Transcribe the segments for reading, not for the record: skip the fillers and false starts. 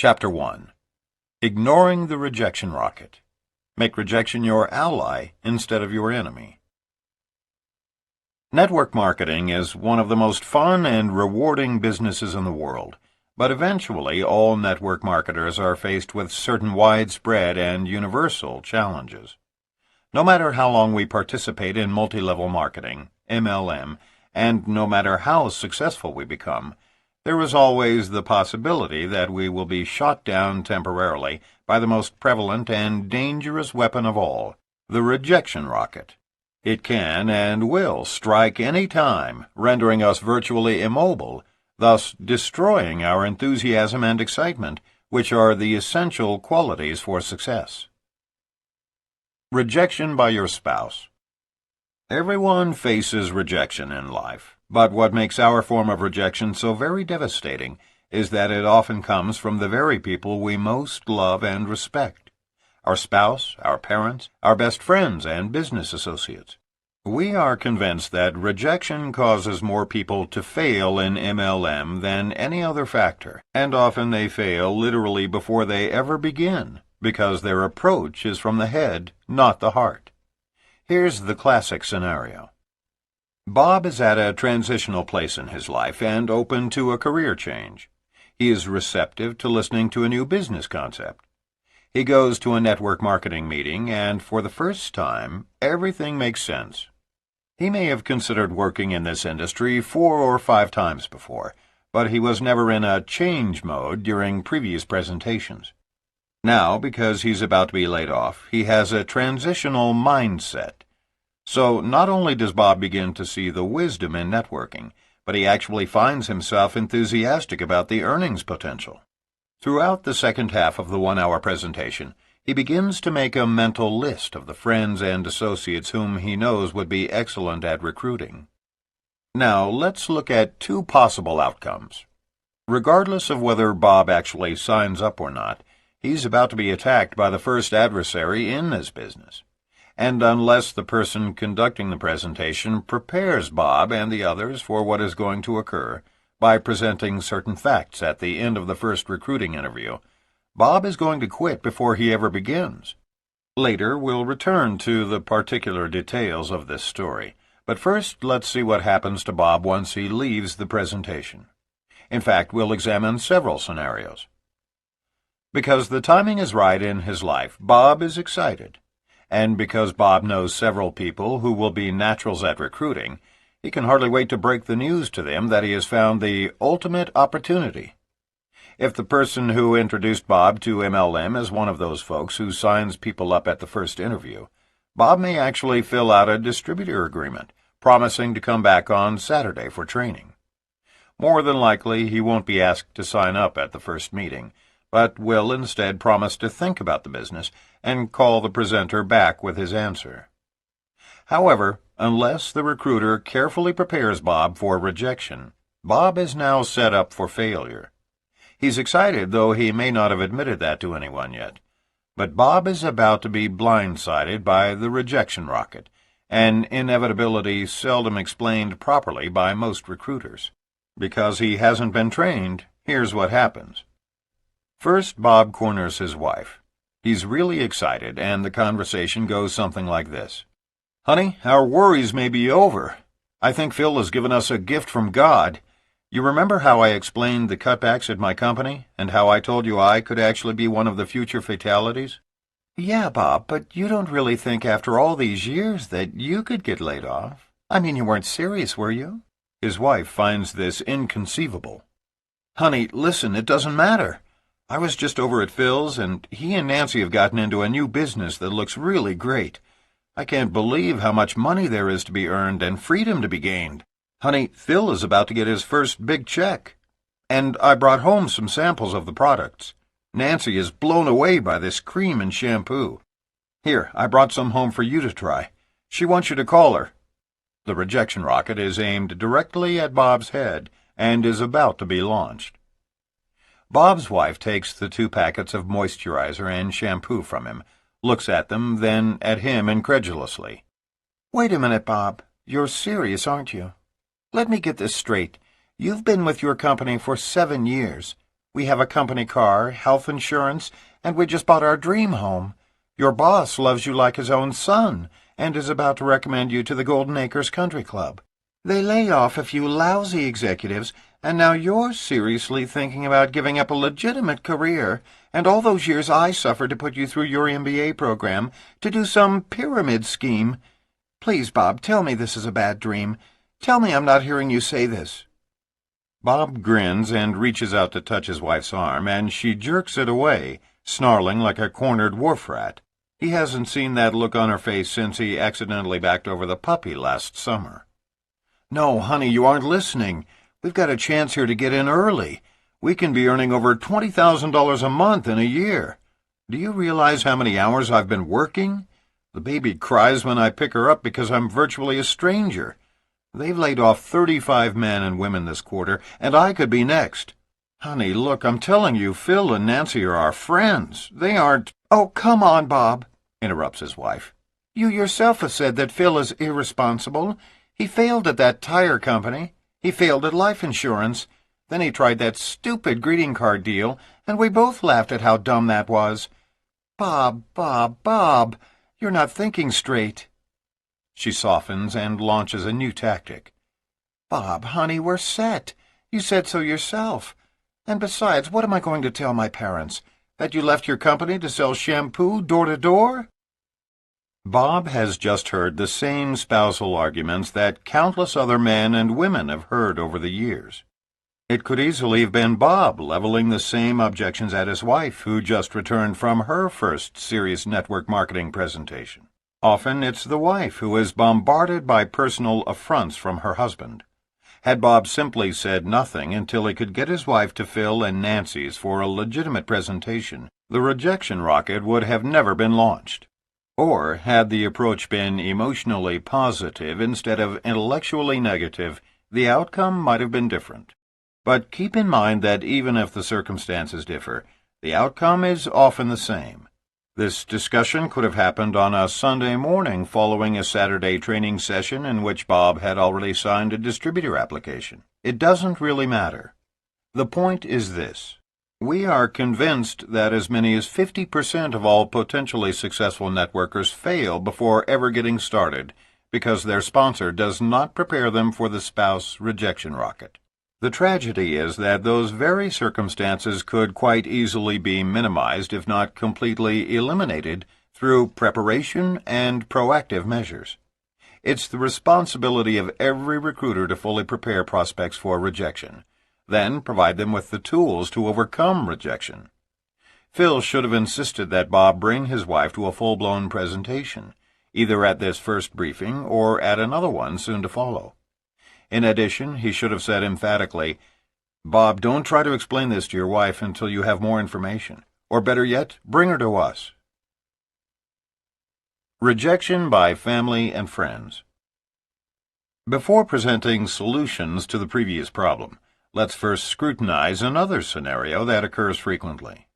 Chapter 1. Ignoring the Rejection Rocket. Make rejection your ally instead of your enemy. Network marketing is one of the most fun and rewarding businesses in the world, but eventually all network marketers are faced with certain widespread and universal challenges. No matter how long we participate in multi-level marketing, MLM, and no matter how successful we become, there is always the possibility that we will be shot down temporarily by the most prevalent and dangerous weapon of all, the rejection rocket. It can and will strike any time, rendering us virtually immobile, thus destroying our enthusiasm and excitement, which are the essential qualities for success. Rejection by your spouse. Everyone faces rejection in life. But what makes our form of rejection so very devastating is that it often comes from the very people we most love and respect. Our spouse, our parents, our best friends, and business associates. We are convinced that rejection causes more people to fail in MLM than any other factor, and often they fail literally before they ever begin, because their approach is from the head, not the heart. Here's the classic scenario. Bob is at a transitional place in his life and open to a career change. He is receptive to listening to a new business concept. He goes to a network marketing meeting, and for the first time, everything makes sense. He may have considered working in this industry 4 or 5 times before, but he was never in a change mode during previous presentations. Now, because he's about to be laid off, he has a transitional mindset. So not only does Bob begin to see the wisdom in networking, but he actually finds himself enthusiastic about the earnings potential. Throughout the second half of the 1-hour presentation, he begins to make a mental list of the friends and associates whom he knows would be excellent at recruiting. Now, let's look at 2 possible outcomes. Regardless of whether Bob actually signs up or not, he's about to be attacked by the first adversary in this business. And unless the person conducting the presentation prepares Bob and the others for what is going to occur by presenting certain facts at the end of the first recruiting interview, Bob is going to quit before he ever begins. Later, we'll return to the particular details of this story, but first let's see what happens to Bob once he leaves the presentation. In fact, we'll examine several scenarios. Because the timing is right in his life, Bob is excited. And because Bob knows several people who will be naturals at recruiting, he can hardly wait to break the news to them that he has found the ultimate opportunity. If the person who introduced Bob to MLM is one of those folks who signs people up at the first interview, Bob may actually fill out a distributor agreement, promising to come back on Saturday for training. More than likely, he won't be asked to sign up at the first meeting, but will instead promise to think about the business and call the presenter back with his answer. However, unless the recruiter carefully prepares Bob for rejection, Bob is now set up for failure. He's excited, though he may not have admitted that to anyone yet. But Bob is about to be blindsided by the rejection rocket, an inevitability seldom explained properly by most recruiters. Because he hasn't been trained, here's what happens. First, Bob corners his wife. He's really excited, and the conversation goes something like this. "Honey, our worries may be over. I think Phil has given us a gift from God. You remember how I explained the cutbacks at my company, and how I told you I could actually be one of the future fatalities?" "Yeah, Bob, but you don't really think after all these years that you could get laid off? I mean, you weren't serious, were you?" His wife finds this inconceivable. "Honey, listen, it doesn't matter. I was just over at Phil's, and he and Nancy have gotten into a new business that looks really great. I can't believe how much money there is to be earned and freedom to be gained. Honey, Phil is about to get his first big check. And I brought home some samples of the products. Nancy is blown away by this cream and shampoo. Here, I brought some home for you to try. She wants you to call her." The rejection rocket is aimed directly at Bob's head and is about to be launched. Bob's wife takes the 2 packets of moisturizer and shampoo from him, looks at them, then at him incredulously. "Wait a minute, Bob. You're serious, aren't you? Let me get this straight. You've been with your company for 7 years. We have a company car, health insurance, and we just bought our dream home. Your boss loves you like his own son and is about to recommend you to the Golden Acres Country Club. They lay off a few lousy executives, and now you're seriously thinking about giving up a legitimate career and all those years I suffered to put you through your MBA program to do some pyramid scheme. Please, Bob, tell me this is a bad dream. Tell me I'm not hearing you say this. Bob grins and reaches out to touch his wife's arm, and she jerks it away, snarling like a cornered wharf rat. He hasn't seen that look on her face since he accidentally backed over the puppy last summer. No, honey, you aren't listening. We've got a chance here to get in early. We can be earning over $20,000 a month in a year. Do you realize how many hours I've been working? The baby cries when I pick her up because I'm virtually a stranger. They've laid off 35 men and women this quarter, and I could be next. Honey, look, I'm telling you, Phil and Nancy are our friends. They aren't— Oh, come on, Bob, interrupts his wife. You yourself have said that Phil is irresponsible. He failed at that tire company. He failed at life insurance. Then he tried that stupid greeting card deal, and we both laughed at how dumb that was. Bob, you're not thinking straight. She softens and launches a new tactic. Bob, honey, we're set. You said so yourself. And besides, what am I going to tell my parents? That you left your company to sell shampoo door to door? Bob has just heard the same spousal arguments that countless other men and women have heard over the years. It could easily have been Bob leveling the same objections at his wife, who just returned from her first serious network marketing presentation. Often it's the wife who is bombarded by personal affronts from her husband. Had Bob simply said nothing until he could get his wife to Phil and Nancy's for a legitimate presentation, the rejection rocket would have never been launched. Or, had the approach been emotionally positive instead of intellectually negative, the outcome might have been different. But keep in mind that even if the circumstances differ, the outcome is often the same. This discussion could have happened on a Sunday morning following a Saturday training session in which Bob had already signed a distributor application. It doesn't really matter. The point is this. We are convinced that as many as 50% of all potentially successful networkers fail before ever getting started because their sponsor does not prepare them for the spouse rejection rocket. The tragedy is that those very circumstances could quite easily be minimized, if not completely eliminated, through preparation and proactive measures. It's the responsibility of every recruiter to fully prepare prospects for rejection, then provide them with the tools to overcome rejection. Phil should have insisted that Bob bring his wife to a full-blown presentation, either at this first briefing or at another one soon to follow. In addition, he should have said emphatically, Bob, don't try to explain this to your wife until you have more information. Or better yet, bring her to us. Rejection by family and friends. Before presenting solutions to the previous problem, let's first scrutinize another scenario that occurs frequently.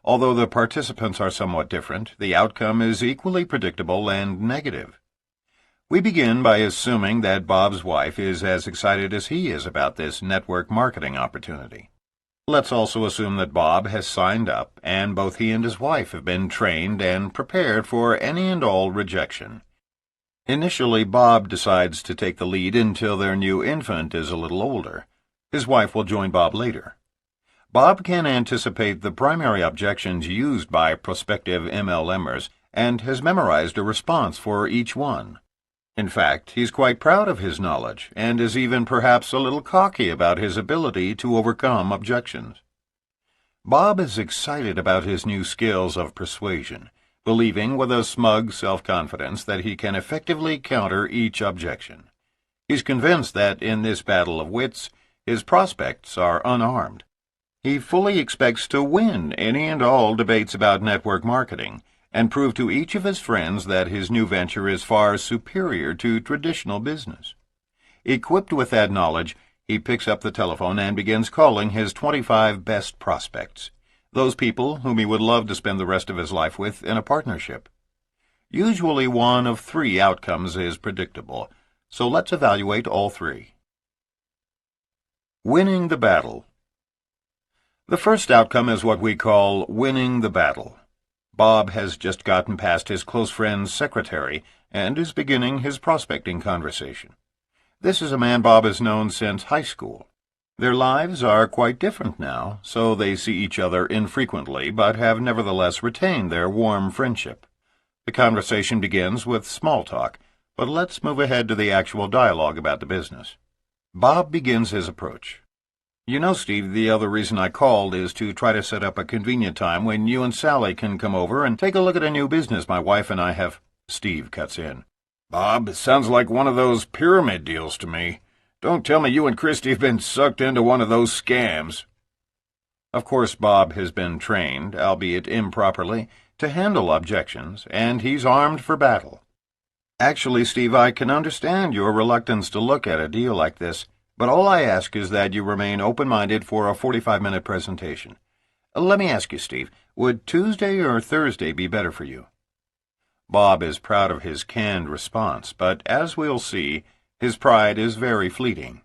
Although the participants are somewhat different, the outcome is equally predictable and negative. We begin by assuming that Bob's wife is as excited as he is about this network marketing opportunity. Let's also assume that Bob has signed up, and both he and his wife have been trained and prepared for any and all rejection. Initially, Bob decides to take the lead until their new infant is a little older. His wife will join Bob later. Bob can anticipate the primary objections used by prospective MLMers and has memorized a response for each one. In fact, he's quite proud of his knowledge and is even perhaps a little cocky about his ability to overcome objections. Bob is excited about his new skills of persuasion, believing with a smug self-confidence that he can effectively counter each objection. He's convinced that in this battle of wits, his prospects are unarmed. He fully expects to win any and all debates about network marketing, and prove to each of his friends that his new venture is far superior to traditional business. Equipped with that knowledge, he picks up the telephone and begins calling his 25 best prospects, those people whom he would love to spend the rest of his life with in a partnership. Usually one of three outcomes is predictable, so let's evaluate all three. Winning the battle. The first outcome is what we call winning the battle. Bob has just gotten past his close friend's secretary and is beginning his prospecting conversation. This is a man Bob has known since high school. Their lives are quite different now, so they see each other infrequently, but have nevertheless retained their warm friendship. The conversation begins with small talk, but let's move ahead to the actual dialogue about the business. Bob begins his approach. "You know, Steve, the other reason I called is to try to set up a convenient time when you and Sally can come over and take a look at a new business my wife and I have—" Steve cuts in. "Bob, it sounds like one of those pyramid deals to me. Don't tell me you and Christy have been sucked into one of those scams." Of course, Bob has been trained, albeit improperly, to handle objections, and he's armed for battle. "Actually, Steve, I can understand your reluctance to look at a deal like this, but all I ask is that you remain open-minded for a 45-minute presentation. Let me ask you, Steve, would Tuesday or Thursday be better for you?" Bob is proud of his canned response, but as we'll see, his pride is very fleeting.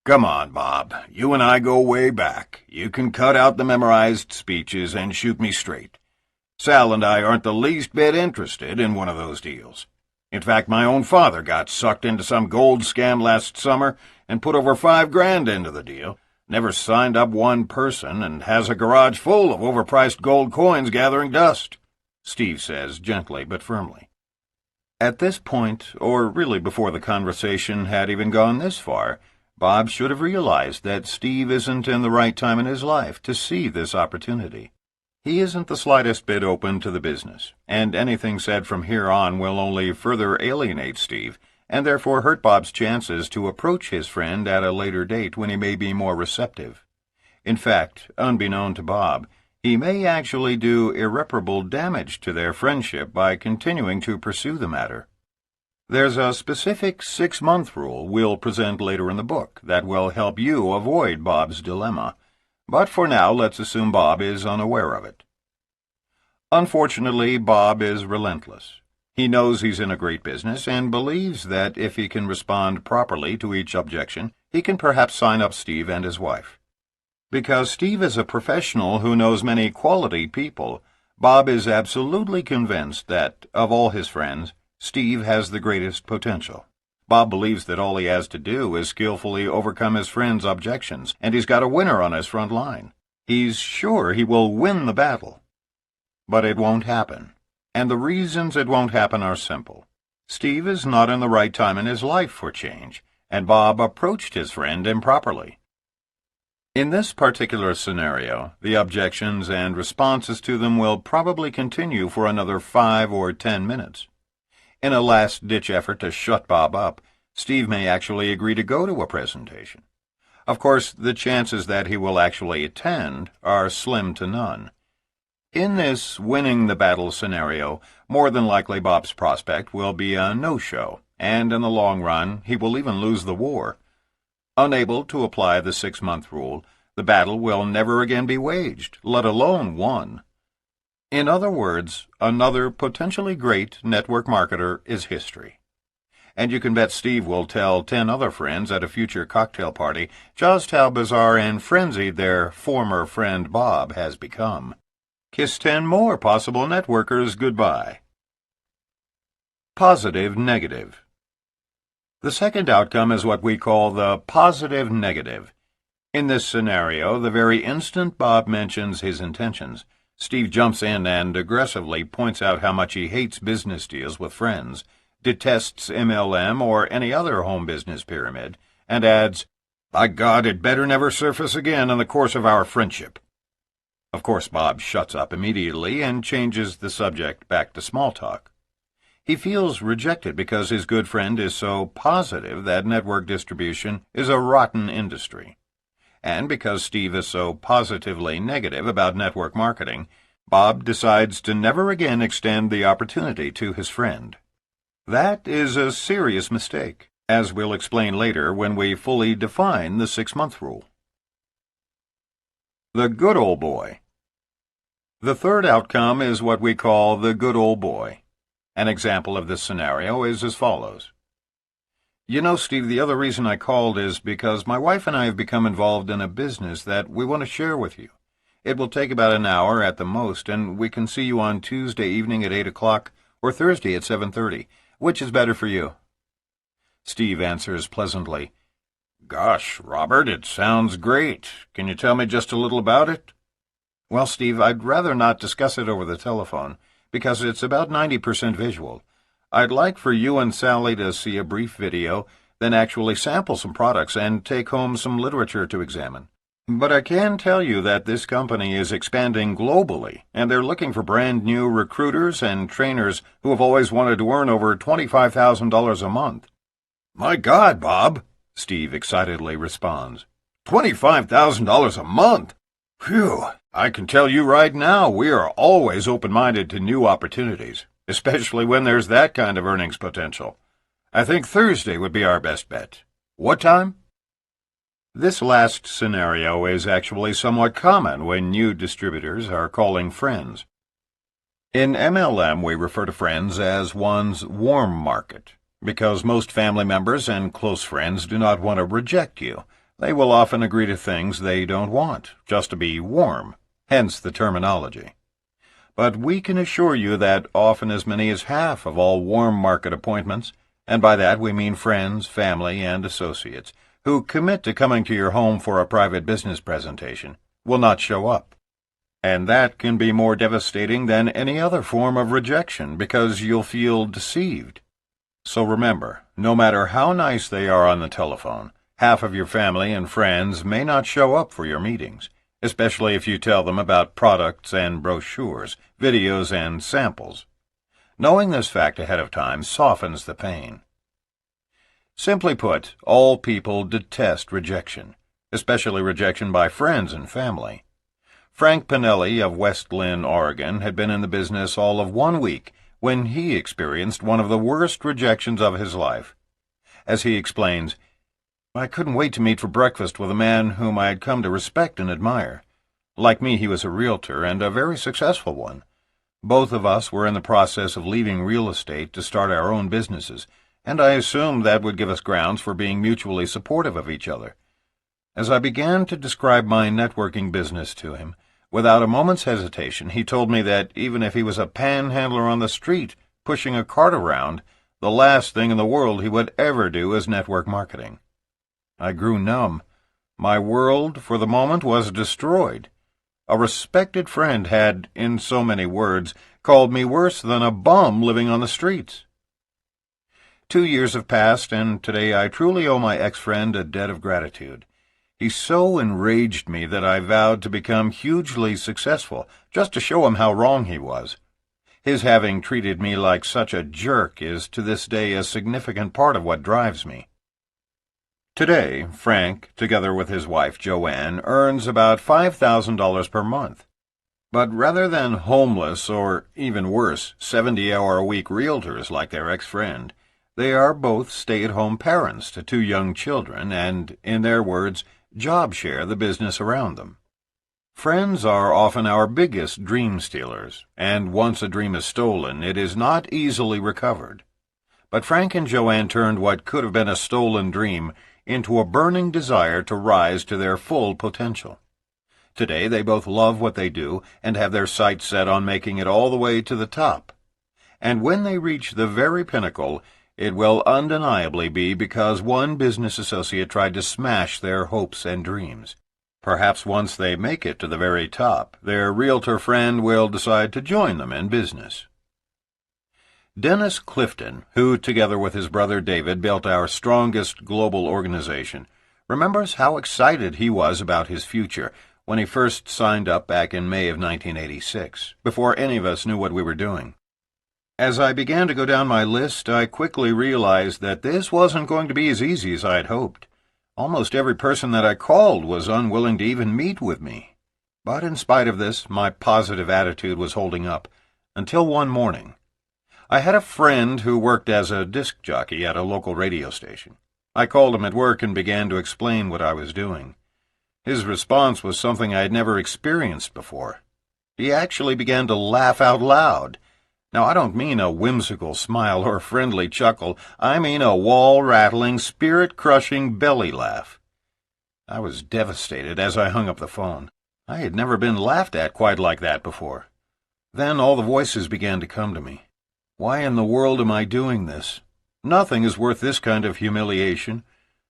"Come on, Bob. You and I go way back. You can cut out the memorized speeches and shoot me straight. Sal and I aren't the least bit interested in one of those deals. In fact, my own father got sucked into some gold scam last summer and put over $5,000 into the deal, never signed up one person, and has a garage full of overpriced gold coins gathering dust," Steve says gently but firmly. At this point, or really before the conversation had even gone this far, Bob should have realized that Steve isn't in the right time in his life to see this opportunity. He isn't the slightest bit open to the business, and anything said from here on will only further alienate Steve, and therefore hurt Bob's chances to approach his friend at a later date when he may be more receptive. In fact, unbeknown to Bob, he may actually do irreparable damage to their friendship by continuing to pursue the matter. There's a specific 6-month rule we'll present later in the book that will help you avoid Bob's dilemma, but for now let's assume Bob is unaware of it. Unfortunately, Bob is relentless. He knows he's in a great business and believes that if he can respond properly to each objection, he can perhaps sign up Steve and his wife. Because Steve is a professional who knows many quality people, Bob is absolutely convinced that, of all his friends, Steve has the greatest potential. Bob believes that all he has to do is skillfully overcome his friend's objections, and he's got a winner on his front line. He's sure he will win the battle. But it won't happen. And the reasons it won't happen are simple. Steve is not in the right time in his life for change, and Bob approached his friend improperly. In this particular scenario, the objections and responses to them will probably continue for another 5 or 10 minutes. In a last-ditch effort to shut Bob up, Steve may actually agree to go to a presentation. Of course, the chances that he will actually attend are slim to none. In this winning the battle scenario, more than likely Bob's prospect will be a no-show, and in the long run, he will even lose the war. Unable to apply the 6-month rule, the battle will never again be waged, let alone won. In other words, another potentially great network marketer is history. And you can bet Steve will tell 10 other friends at a future cocktail party just how bizarre and frenzied their former friend Bob has become. Kiss 10 more possible networkers goodbye. Positive-negative. The second outcome is what we call the positive-negative. In this scenario, the very instant Bob mentions his intentions, Steve jumps in and aggressively points out how much he hates business deals with friends, detests MLM or any other home business pyramid, and adds, "By God, it better never surface again in the course of our friendship." Of course, Bob shuts up immediately and changes the subject back to small talk. He feels rejected because his good friend is so positive that network distribution is a rotten industry. And because Steve is so positively negative about network marketing, Bob decides to never again extend the opportunity to his friend. That is a serious mistake, as we'll explain later when we fully define the 6-month rule. The good old boy. The third outcome is what we call the good old boy. An example of this scenario is as follows. You know, Steve, the other reason I called is because my wife and I have become involved in a business that we want to share with you. It will take about an hour at the most, and we can see you on Tuesday evening at 8 o'clock or Thursday at 7:30. Which is better for you? Steve answers pleasantly, "Gosh, Robert, it sounds great. Can you tell me just a little about it?" Well, Steve, I'd rather not discuss it over the telephone, because it's about 90% visual. I'd like for you and Sally to see a brief video, then actually sample some products and take home some literature to examine. But I can tell you that this company is expanding globally, and they're looking for brand new recruiters and trainers who have always wanted to earn over $25,000 a month. My God, Bob, Steve excitedly responds. $25,000 a month? Phew, I can tell you right now we are always open-minded to new opportunities, especially when there's that kind of earnings potential. I think Thursday would be our best bet. What time? This last scenario is actually somewhat common when new distributors are calling friends. In MLM, we refer to friends as one's warm market, because most family members and close friends do not want to reject you. They will often agree to things they don't want, just to be warm, hence the terminology. But we can assure you that often as many as half of all warm market appointments, and by that we mean friends, family, and associates, who commit to coming to your home for a private business presentation, will not show up. And that can be more devastating than any other form of rejection because you'll feel deceived. So remember, no matter how nice they are on the telephone, half of your family and friends may not show up for your meetings, especially if you tell them about products and brochures, videos and samples. Knowing this fact ahead of time softens the pain. Simply put, all people detest rejection, especially rejection by friends and family. Frank Pinelli of West Lynn, Oregon, had been in the business all of 1 week when he experienced one of the worst rejections of his life. As he explains, I couldn't wait to meet for breakfast with a man whom I had come to respect and admire. Like me, he was a realtor, and a very successful one. Both of us were in the process of leaving real estate to start our own businesses, and I assumed that would give us grounds for being mutually supportive of each other. As I began to describe my networking business to him, without a moment's hesitation, he told me that even if he was a panhandler on the street, pushing a cart around, the last thing in the world he would ever do is network marketing. I grew numb. My world, for the moment, was destroyed. A respected friend had, in so many words, called me worse than a bum living on the streets. 2 years have passed, and today I truly owe my ex-friend a debt of gratitude. He so enraged me that I vowed to become hugely successful, just to show him how wrong he was. His having treated me like such a jerk is to this day a significant part of what drives me. Today, Frank, together with his wife Joanne, earns about $5,000 per month. But rather than homeless or, even worse, 70-hour-a-week realtors like their ex-friend, they are both stay-at-home parents to 2 young children and, in their words, job share the business around them. Friends are often our biggest dream stealers, and once a dream is stolen, it is not easily recovered. But Frank and Joanne turned what could have been a stolen dream into a burning desire to rise to their full potential. Today they both love what they do and have their sights set on making it all the way to the top. And when they reach the very pinnacle, it will undeniably be because one business associate tried to smash their hopes and dreams. Perhaps once they make it to the very top, their realtor friend will decide to join them in business. Dennis Clifton, who together with his brother David built our strongest global organization, remembers how excited he was about his future when he first signed up back in May of 1986, before any of us knew what we were doing. As I began to go down my list, I quickly realized that this wasn't going to be as easy as I had hoped. Almost every person that I called was unwilling to even meet with me. But in spite of this, my positive attitude was holding up, until one morning. I had a friend who worked as a disc jockey at a local radio station. I called him at work and began to explain what I was doing. His response was something I had never experienced before. He actually began to laugh out loud. Now, I don't mean a whimsical smile or friendly chuckle. I mean a wall-rattling, spirit-crushing belly laugh. I was devastated as I hung up the phone. I had never been laughed at quite like that before. Then all the voices began to come to me. Why in the world am I doing this? Nothing is worth this kind of humiliation.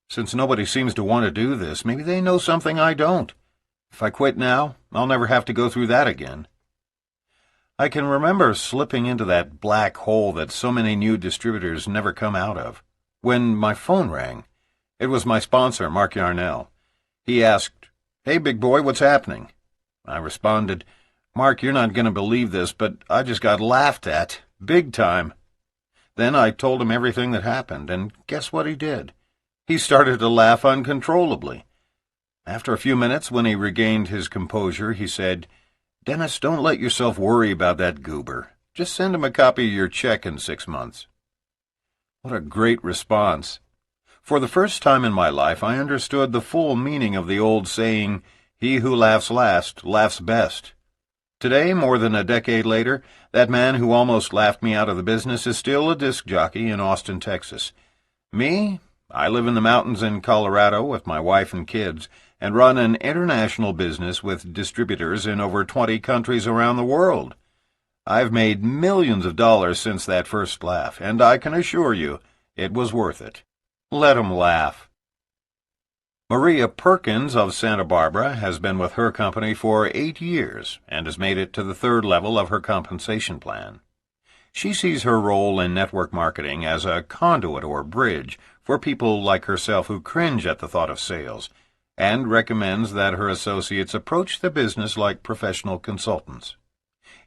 Since nobody seems to want to do this, maybe they know something I don't. If I quit now, I'll never have to go through that again. I can remember slipping into that black hole that so many new distributors never come out of. When my phone rang, it was my sponsor, Mark Yarnell. He asked, "Hey, big boy, what's happening?" I responded, "Mark, you're not going to believe this, but I just got laughed at, big time." Then I told him everything that happened, and guess what he did? He started to laugh uncontrollably. After a few minutes, when he regained his composure, he said, "Dennis, don't let yourself worry about that goober. Just send him a copy of your check in 6 months." What a great response. For the first time in my life, I understood the full meaning of the old saying, "He who laughs last laughs best." Today, more than a decade later, that man who almost laughed me out of the business is still a disc jockey in Austin, Texas. Me? I live in the mountains in Colorado with my wife and kids, and run an international business with distributors in over 20 countries around the world. I've made millions of dollars since that first laugh, and I can assure you it was worth it. Let 'em laugh. Maria Perkins of Santa Barbara has been with her company for 8 years and has made it to the 3rd level of her compensation plan. She sees her role in network marketing as a conduit or bridge for people like herself who cringe at the thought of sales, and recommends that her associates approach the business like professional consultants.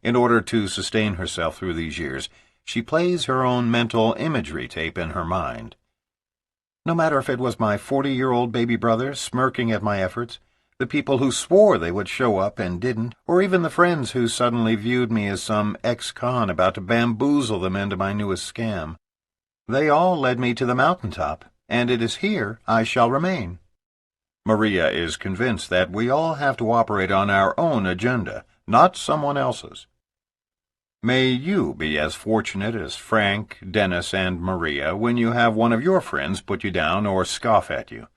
In order to sustain herself through these years, she plays her own mental imagery tape in her mind. No matter if it was my 40-year-old baby brother smirking at my efforts, the people who swore they would show up and didn't, or even the friends who suddenly viewed me as some ex-con about to bamboozle them into my newest scam. They all led me to the mountaintop, and it is here I shall remain. Maria is convinced that we all have to operate on our own agenda, not someone else's. May you be as fortunate as Frank, Dennis, and Maria when you have one of your friends put you down or scoff at you.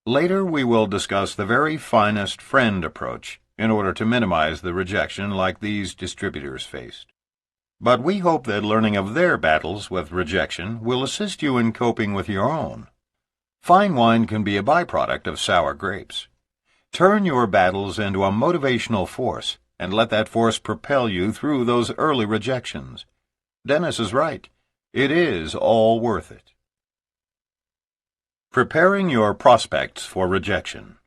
Later we will discuss the very finest friend approach in order to minimize the rejection like these distributors faced. But we hope that learning of their battles with rejection will assist you in coping with your own. Fine wine can be a byproduct of sour grapes. Turn your battles into a motivational force, and let that force propel you through those early rejections. Dennis is right. It is all worth it. Preparing your prospects for rejection.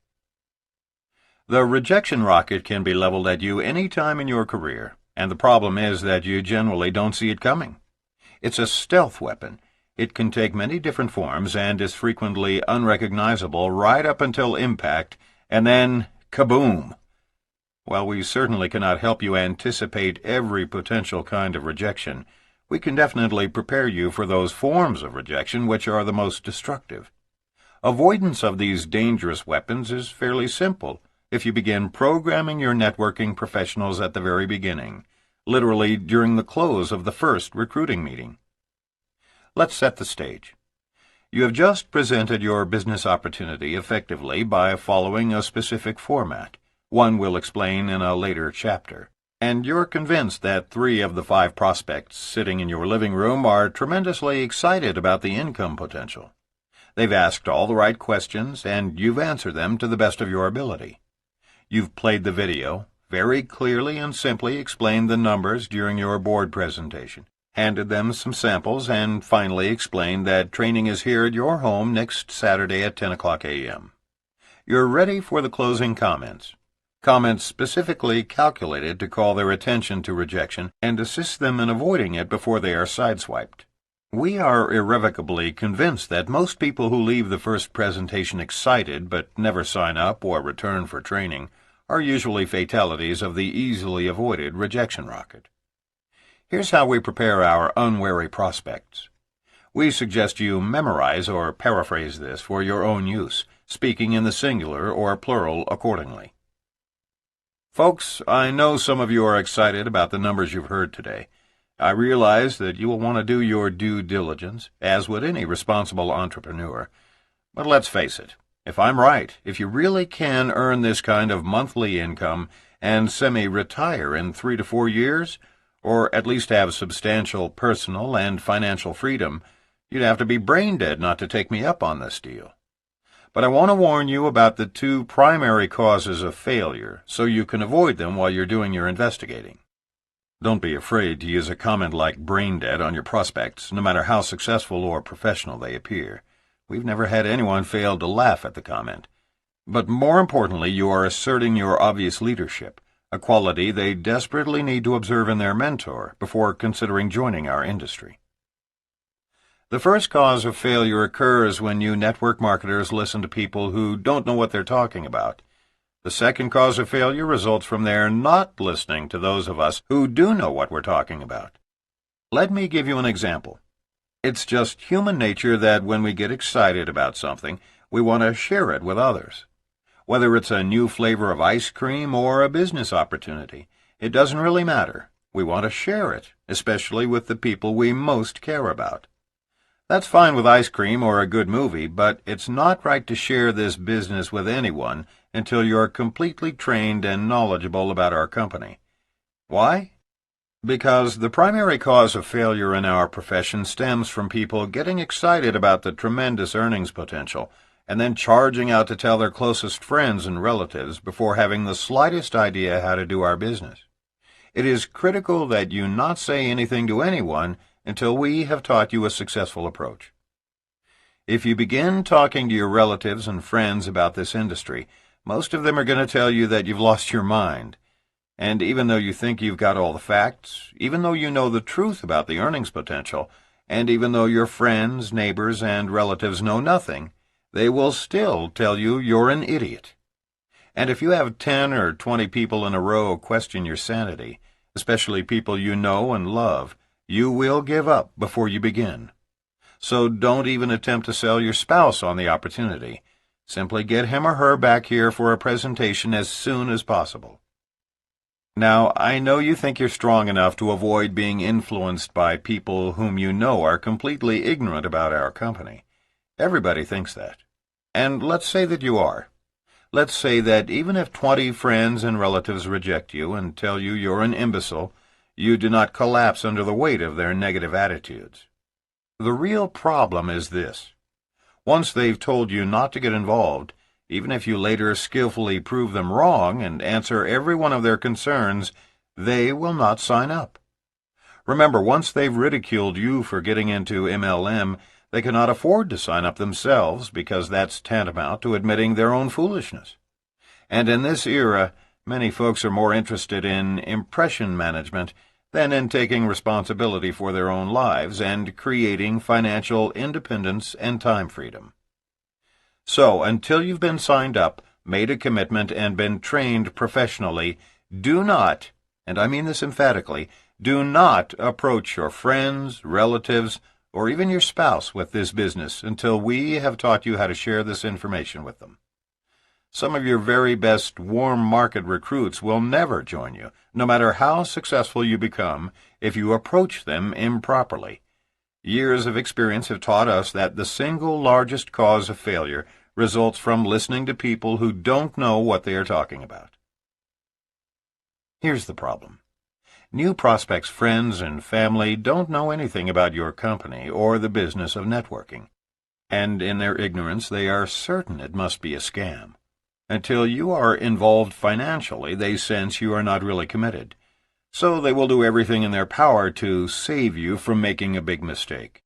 The rejection rocket can be leveled at you any time in your career, and the problem is that you generally don't see it coming. It's a stealth weapon. It can take many different forms and is frequently unrecognizable right up until impact, and then kaboom! While we certainly cannot help you anticipate every potential kind of rejection, we can definitely prepare you for those forms of rejection which are the most destructive. Avoidance of these dangerous weapons is fairly simple if you begin programming your networking professionals at the very beginning, literally during the close of the first recruiting meeting. Let's set the stage. You have just presented your business opportunity effectively by following a specific format. One we'll explain in a later chapter. And you're convinced that 3 of the 5 prospects sitting in your living room are tremendously excited about the income potential. They've asked all the right questions, and you've answered them to the best of your ability. You've played the video, very clearly and simply explained the numbers during your board presentation, handed them some samples, and finally explained that training is here at your home next Saturday at 10 o'clock a.m. You're ready for the closing comments. Comments specifically calculated to call their attention to rejection and assist them in avoiding it before they are sideswiped. We are irrevocably convinced that most people who leave the first presentation excited but never sign up or return for training are usually fatalities of the easily avoided rejection rocket. Here's how we prepare our unwary prospects. We suggest you memorize or paraphrase this for your own use, speaking in the singular or plural accordingly. Folks, I know some of you are excited about the numbers you've heard today. I realize that you will want to do your due diligence, as would any responsible entrepreneur. But let's face it, if I'm right, if you really can earn this kind of monthly income and semi-retire in 3 to 4 years, or at least have substantial personal and financial freedom, you'd have to be brain dead not to take me up on this deal. But I want to warn you about the 2 primary causes of failure, so you can avoid them while you're doing your investigating. Don't be afraid to use a comment like brain dead on your prospects, no matter how successful or professional they appear. We've never had anyone fail to laugh at the comment. But more importantly, you are asserting your obvious leadership, a quality they desperately need to observe in their mentor before considering joining our industry. The first cause of failure occurs when you network marketers listen to people who don't know what they're talking about. The second cause of failure results from their not listening to those of us who do know what we're talking about. Let me give you an example. It's just human nature that when we get excited about something, we want to share it with others. Whether it's a new flavor of ice cream or a business opportunity, it doesn't really matter. We want to share it, especially with the people we most care about. That's fine with ice cream or a good movie, but it's not right to share this business with anyone until you're completely trained and knowledgeable about our company. Why? Because the primary cause of failure in our profession stems from people getting excited about the tremendous earnings potential and then charging out to tell their closest friends and relatives before having the slightest idea how to do our business. It is critical that you not say anything to anyone until we have taught you a successful approach. If you begin talking to your relatives and friends about this industry, most of them are going to tell you that you've lost your mind. And even though you think you've got all the facts, even though you know the truth about the earnings potential, and even though your friends, neighbors, and relatives know nothing, they will still tell you you're an idiot. And if you have 10 or 20 people in a row question your sanity, especially people you know and love, you will give up before you begin. So don't even attempt to sell your spouse on the opportunity. Simply get him or her back here for a presentation as soon as possible. Now, I know you think you're strong enough to avoid being influenced by people whom you know are completely ignorant about our company. Everybody thinks that. And let's say that you are. Let's say that even if 20 friends and relatives reject you and tell you you're an imbecile, you do not collapse under the weight of their negative attitudes. The real problem is this. Once they've told you not to get involved, even if you later skillfully prove them wrong and answer every one of their concerns, they will not sign up. Remember, once they've ridiculed you for getting into MLM, they cannot afford to sign up themselves because that's tantamount to admitting their own foolishness. And in this era, many folks are more interested in impression management than in taking responsibility for their own lives and creating financial independence and time freedom. So, until you've been signed up, made a commitment, and been trained professionally, do not, and I mean this emphatically, do not approach your friends, relatives, or even your spouse with this business until we have taught you how to share this information with them. Some of your very best warm market recruits will never join you, no matter how successful you become, if you approach them improperly. Years of experience have taught us that the single largest cause of failure results from listening to people who don't know what they are talking about. Here's the problem. New prospects' friends and family don't know anything about your company or the business of networking, and in their ignorance they are certain it must be a scam. Until you are involved financially, they sense you are not really committed, so they will do everything in their power to save you from making a big mistake.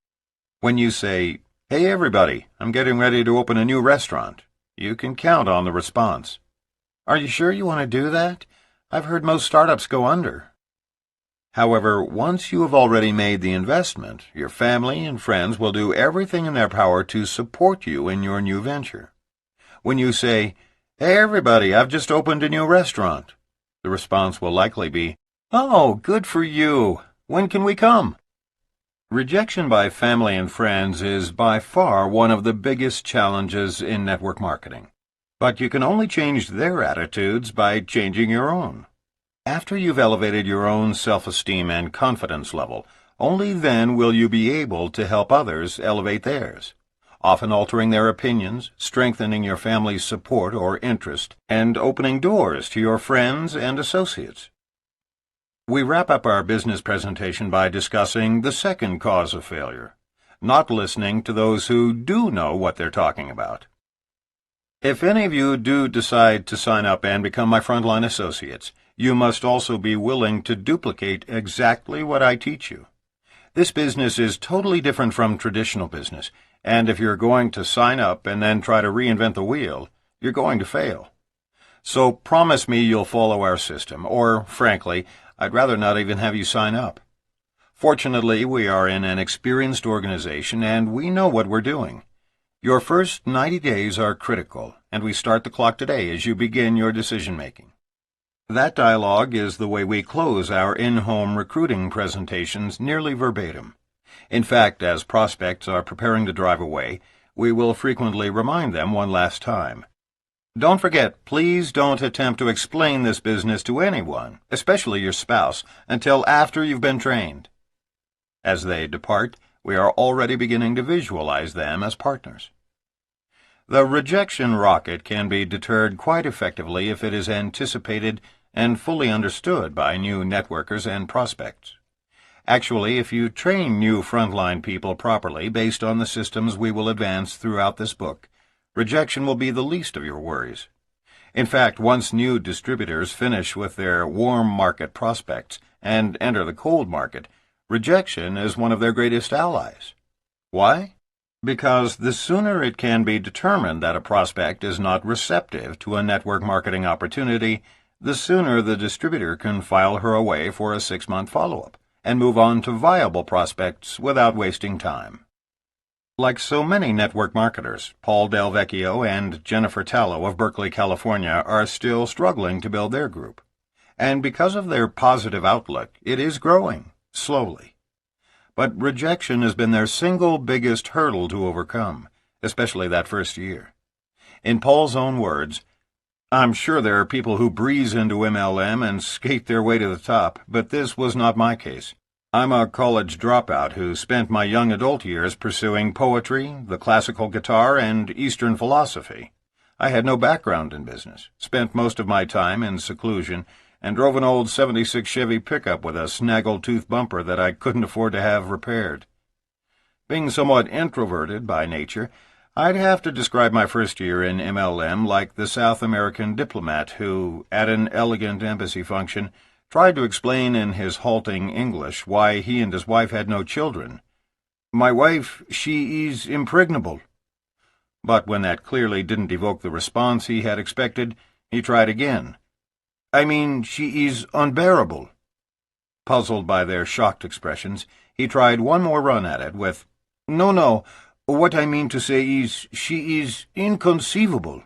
When you say, "Hey everybody, I'm getting ready to open a new restaurant," you can count on the response. "Are you sure you want to do that? I've heard most startups go under." However, once you have already made the investment, your family and friends will do everything in their power to support you in your new venture. When you say, "Hey everybody, I've just opened a new restaurant," the response will likely be, "Oh, good for you. When can we come?" Rejection by family and friends is by far one of the biggest challenges in network marketing. But you can only change their attitudes by changing your own. After you've elevated your own self-esteem and confidence level, only then will you be able to help others elevate theirs, often altering their opinions, strengthening your family's support or interest, and opening doors to your friends and associates. We wrap up our business presentation by discussing the second cause of failure, not listening to those who do know what they're talking about. If any of you do decide to sign up and become my frontline associates, you must also be willing to duplicate exactly what I teach you. This business is totally different from traditional business, and if you're going to sign up and then try to reinvent the wheel, you're going to fail. So promise me you'll follow our system, or, frankly, I'd rather not even have you sign up. Fortunately, we are in an experienced organization, and we know what we're doing. Your first 90 days are critical, and we start the clock today as you begin your decision-making. That dialogue is the way we close our in-home recruiting presentations nearly verbatim. In fact, as prospects are preparing to drive away, we will frequently remind them one last time. Don't forget, please don't attempt to explain this business to anyone, especially your spouse, until after you've been trained. As they depart, we are already beginning to visualize them as partners. The rejection rocket can be deterred quite effectively if it is anticipated and fully understood by new networkers and prospects. Actually, if you train new frontline people properly based on the systems we will advance throughout this book, rejection will be the least of your worries. In fact, once new distributors finish with their warm market prospects and enter the cold market, rejection is one of their greatest allies. Why? Because the sooner it can be determined that a prospect is not receptive to a network marketing opportunity, the sooner the distributor can file her away for a 6-month follow-up and move on to viable prospects without wasting time. Like so many network marketers, Paul Del Vecchio and Jennifer Tallow of Berkeley, California, are still struggling to build their group. And because of their positive outlook, it is growing, slowly. But rejection has been their single biggest hurdle to overcome, especially that first year. In Paul's own words, "I'm sure there are people who breeze into MLM and skate their way to the top, but this was not my case. I'm a college dropout who spent my young adult years pursuing poetry, the classical guitar, and Eastern philosophy. I had no background in business, spent most of my time in seclusion, and drove an old '76 Chevy pickup with a snaggle-tooth bumper that I couldn't afford to have repaired. Being somewhat introverted by nature, I'd have to describe my first year in MLM like the South American diplomat who, at an elegant embassy function, tried to explain in his halting English why he and his wife had no children. "My wife, she is impregnable." But when that clearly didn't evoke the response he had expected, he tried again. "I mean, she is unbearable." Puzzled by their shocked expressions, he tried one more run at it with, No, what I mean to say is, she is inconceivable."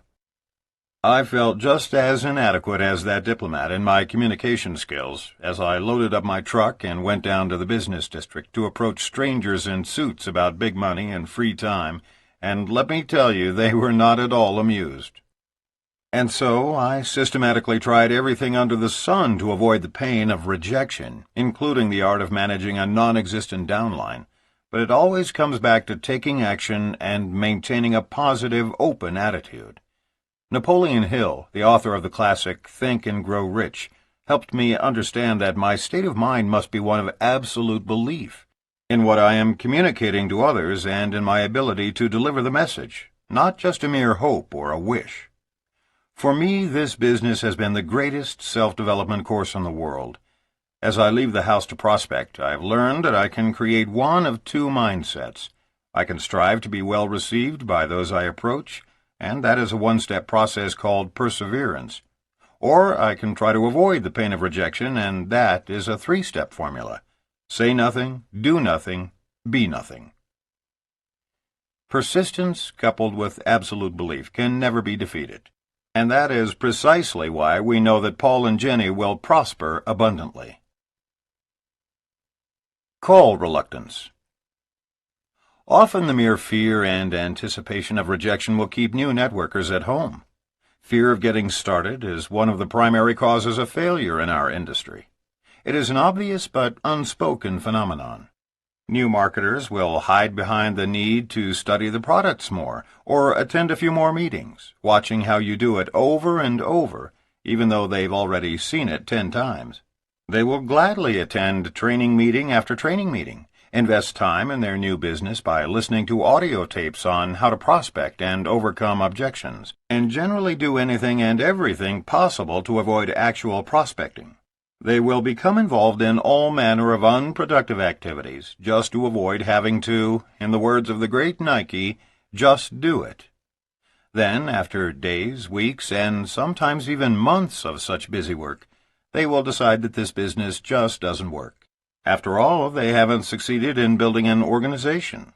I felt just as inadequate as that diplomat in my communication skills as I loaded up my truck and went down to the business district to approach strangers in suits about big money and free time, and let me tell you, they were not at all amused. And so I systematically tried everything under the sun to avoid the pain of rejection, including the art of managing a non-existent downline, but it always comes back to taking action and maintaining a positive, open attitude. Napoleon Hill, the author of the classic Think and Grow Rich, helped me understand that my state of mind must be one of absolute belief in what I am communicating to others and in my ability to deliver the message, not just a mere hope or a wish. For me, this business has been the greatest self-development course in the world. As I leave the house to prospect, I've learned that I can create one of two mindsets. I can strive to be well received by those I approach, and that is a one-step process called perseverance. Or I can try to avoid the pain of rejection, and that is a 3-step formula. Say nothing, do nothing, be nothing. Persistence coupled with absolute belief can never be defeated. And that is precisely why we know that Paul and Jenny will prosper abundantly. Call reluctance. Often the mere fear and anticipation of rejection will keep new networkers at home. Fear of getting started is one of the primary causes of failure in our industry. It is an obvious but unspoken phenomenon. New marketers will hide behind the need to study the products more or attend a few more meetings, watching how you do it over and over, even though they've already seen it 10 times. They will gladly attend training meeting after training meeting, invest time in their new business by listening to audio tapes on how to prospect and overcome objections, and generally do anything and everything possible to avoid actual prospecting. They will become involved in all manner of unproductive activities just to avoid having to, in the words of the great Nike, just do it. Then, after days, weeks, and sometimes even months of such busy work, they will decide that this business just doesn't work. After all, they haven't succeeded in building an organization.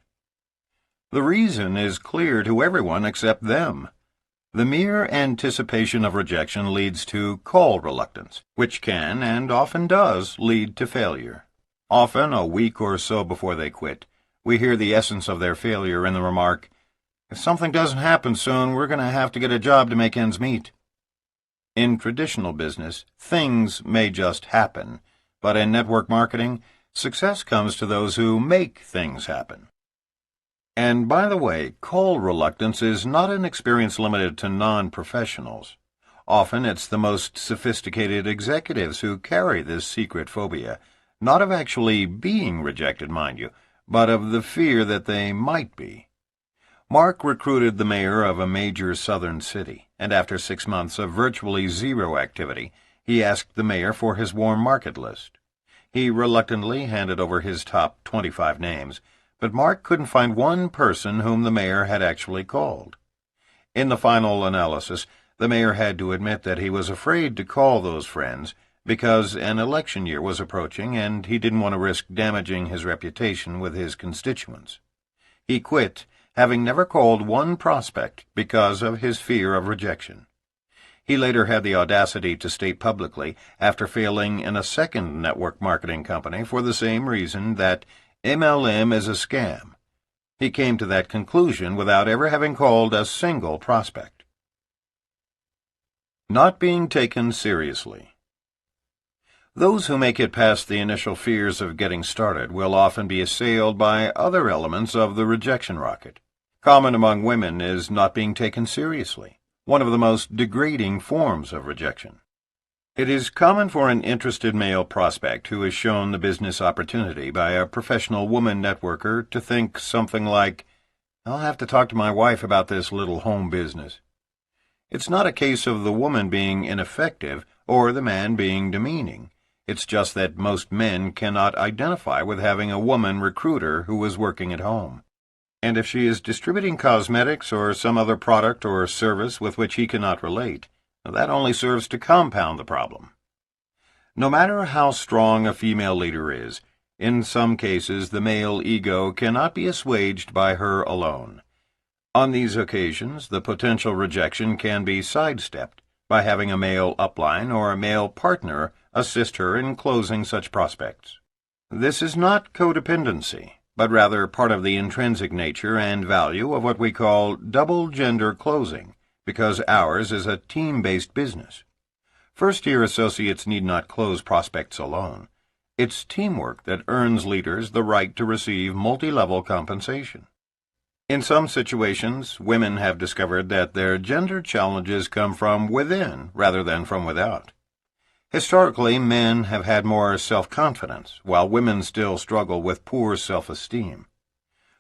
The reason is clear to everyone except them. The mere anticipation of rejection leads to call reluctance, which can, and often does, lead to failure. Often, a week or so before they quit, we hear the essence of their failure in the remark, "If something doesn't happen soon, we're going to have to get a job to make ends meet." In traditional business, things may just happen, but in network marketing, success comes to those who make things happen. And by the way, call reluctance is not an experience limited to non-professionals. Often it's the most sophisticated executives who carry this secret phobia, not of actually being rejected, mind you, but of the fear that they might be. Mark recruited the mayor of a major southern city, and after 6 months of virtually zero activity, he asked the mayor for his warm market list. He reluctantly handed over his top 25 names, but Mark couldn't find one person whom the mayor had actually called. In the final analysis, the mayor had to admit that he was afraid to call those friends because an election year was approaching and he didn't want to risk damaging his reputation with his constituents. He quit, having never called one prospect because of his fear of rejection. He later had the audacity to state publicly, after failing in a second network marketing company for the same reason, that MLM is a scam. He came to that conclusion without ever having called a single prospect. Not being taken seriously. Those who make it past the initial fears of getting started will often be assailed by other elements of the rejection rocket. Common among women is not being taken seriously, one of the most degrading forms of rejection. It is common for an interested male prospect who is shown the business opportunity by a professional woman networker to think something like, "I'll have to talk to my wife about this little home business." It's not a case of the woman being ineffective or the man being demeaning. It's just that most men cannot identify with having a woman recruiter who is working at home. And if she is distributing cosmetics or some other product or service with which he cannot relate, that only serves to compound the problem. No matter how strong a female leader is, in some cases the male ego cannot be assuaged by her alone. On these occasions, the potential rejection can be sidestepped by having a male upline or a male partner assist her in closing such prospects. This is not codependency, but rather part of the intrinsic nature and value of what we call double-gender closing, because ours is a team-based business. First-year associates need not close prospects alone. It's teamwork that earns leaders the right to receive multi-level compensation. In some situations, women have discovered that their gender challenges come from within rather than from without. Historically, men have had more self-confidence, while women still struggle with poor self-esteem.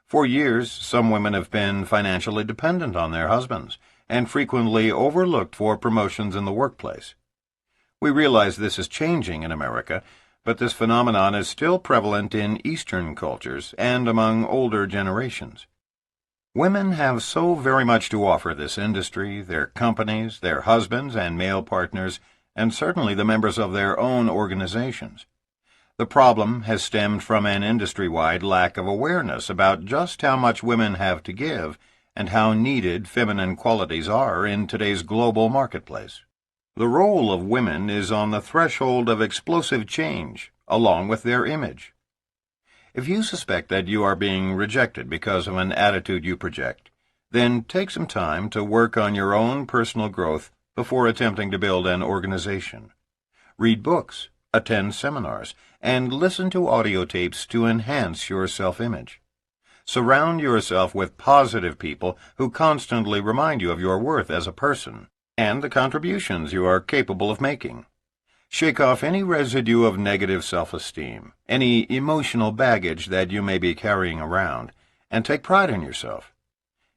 For years, some women have been financially dependent on their husbands, and frequently overlooked for promotions in the workplace. We realize this is changing in America, but this phenomenon is still prevalent in Eastern cultures and among older generations. Women have so very much to offer this industry, their companies, their husbands and male partners, and certainly the members of their own organizations. The problem has stemmed from an industry-wide lack of awareness about just how much women have to give and how needed feminine qualities are in today's global marketplace. The role of women is on the threshold of explosive change, along with their image. If you suspect that you are being rejected because of an attitude you project, then take some time to work on your own personal growth before attempting to build an organization. Read books, attend seminars, and listen to audio tapes to enhance your self-image. Surround yourself with positive people who constantly remind you of your worth as a person and the contributions you are capable of making. Shake off any residue of negative self-esteem, any emotional baggage that you may be carrying around, and take pride in yourself.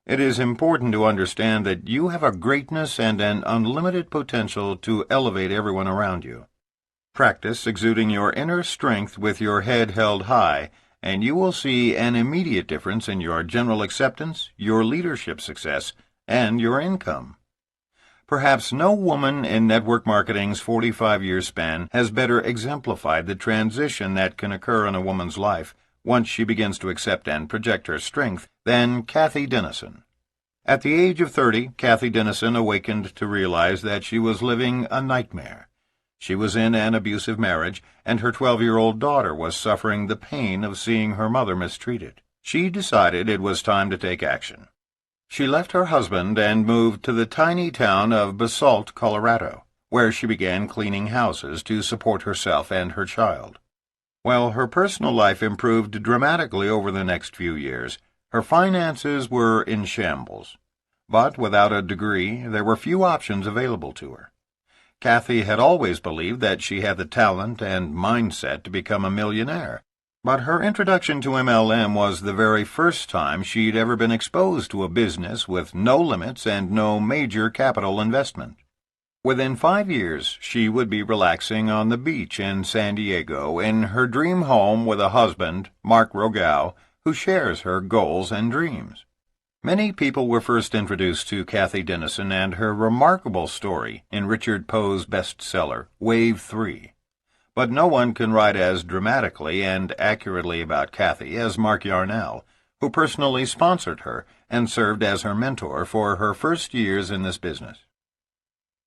It is important to understand that you have a greatness and an unlimited potential to elevate everyone around you. Practice exuding your inner strength with your head held high, and you will see an immediate difference in your general acceptance, your leadership success, and your income. Perhaps no woman in network marketing's 45-year span has better exemplified the transition that can occur in a woman's life once she begins to accept and project her strength than Kathy Dennison. At the age of 30, Kathy Dennison awakened to realize that she was living a nightmare. She was in an abusive marriage, and her 12-year-old daughter was suffering the pain of seeing her mother mistreated. She decided it was time to take action. She left her husband and moved to the tiny town of Basalt, Colorado, where she began cleaning houses to support herself and her child. While her personal life improved dramatically over the next few years, her finances were in shambles. But without a degree, there were few options available to her. Kathy had always believed that she had the talent and mindset to become a millionaire, but her introduction to MLM was the very first time she'd ever been exposed to a business with no limits and no major capital investment. Within 5 years, she would be relaxing on the beach in San Diego in her dream home with a husband, Mark Rogao, who shares her goals and dreams. Many people were first introduced to Kathy Dennison and her remarkable story in Richard Poe's bestseller, Wave 3. But no one can write as dramatically and accurately about Kathy as Mark Yarnell, who personally sponsored her and served as her mentor for her first years in this business.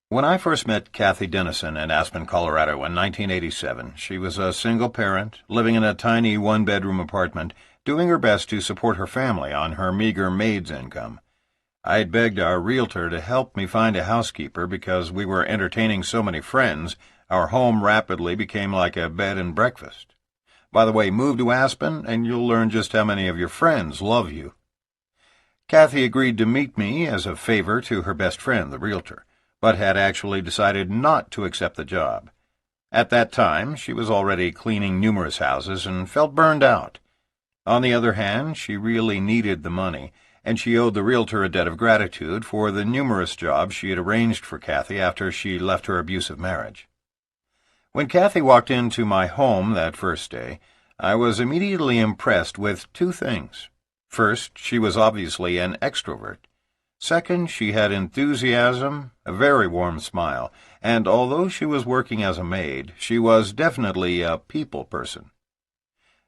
When I first met Kathy Dennison in Aspen, Colorado in 1987, she was a single parent, living in a tiny one-bedroom apartment, doing her best to support her family on her meager maid's income. I had begged our realtor to help me find a housekeeper because we were entertaining so many friends. Our home rapidly became like a bed and breakfast. By the way, move to Aspen and you'll learn just how many of your friends love you. Kathy agreed to meet me as a favor to her best friend, the realtor, but had actually decided not to accept the job. At that time, she was already cleaning numerous houses and felt burned out. On the other hand, she really needed the money, and she owed the realtor a debt of gratitude for the numerous jobs she had arranged for Kathy after she left her abusive marriage. When Kathy walked into my home that first day, I was immediately impressed with two things. First, she was obviously an extrovert. Second, she had enthusiasm, a very warm smile, and although she was working as a maid, she was definitely a people person.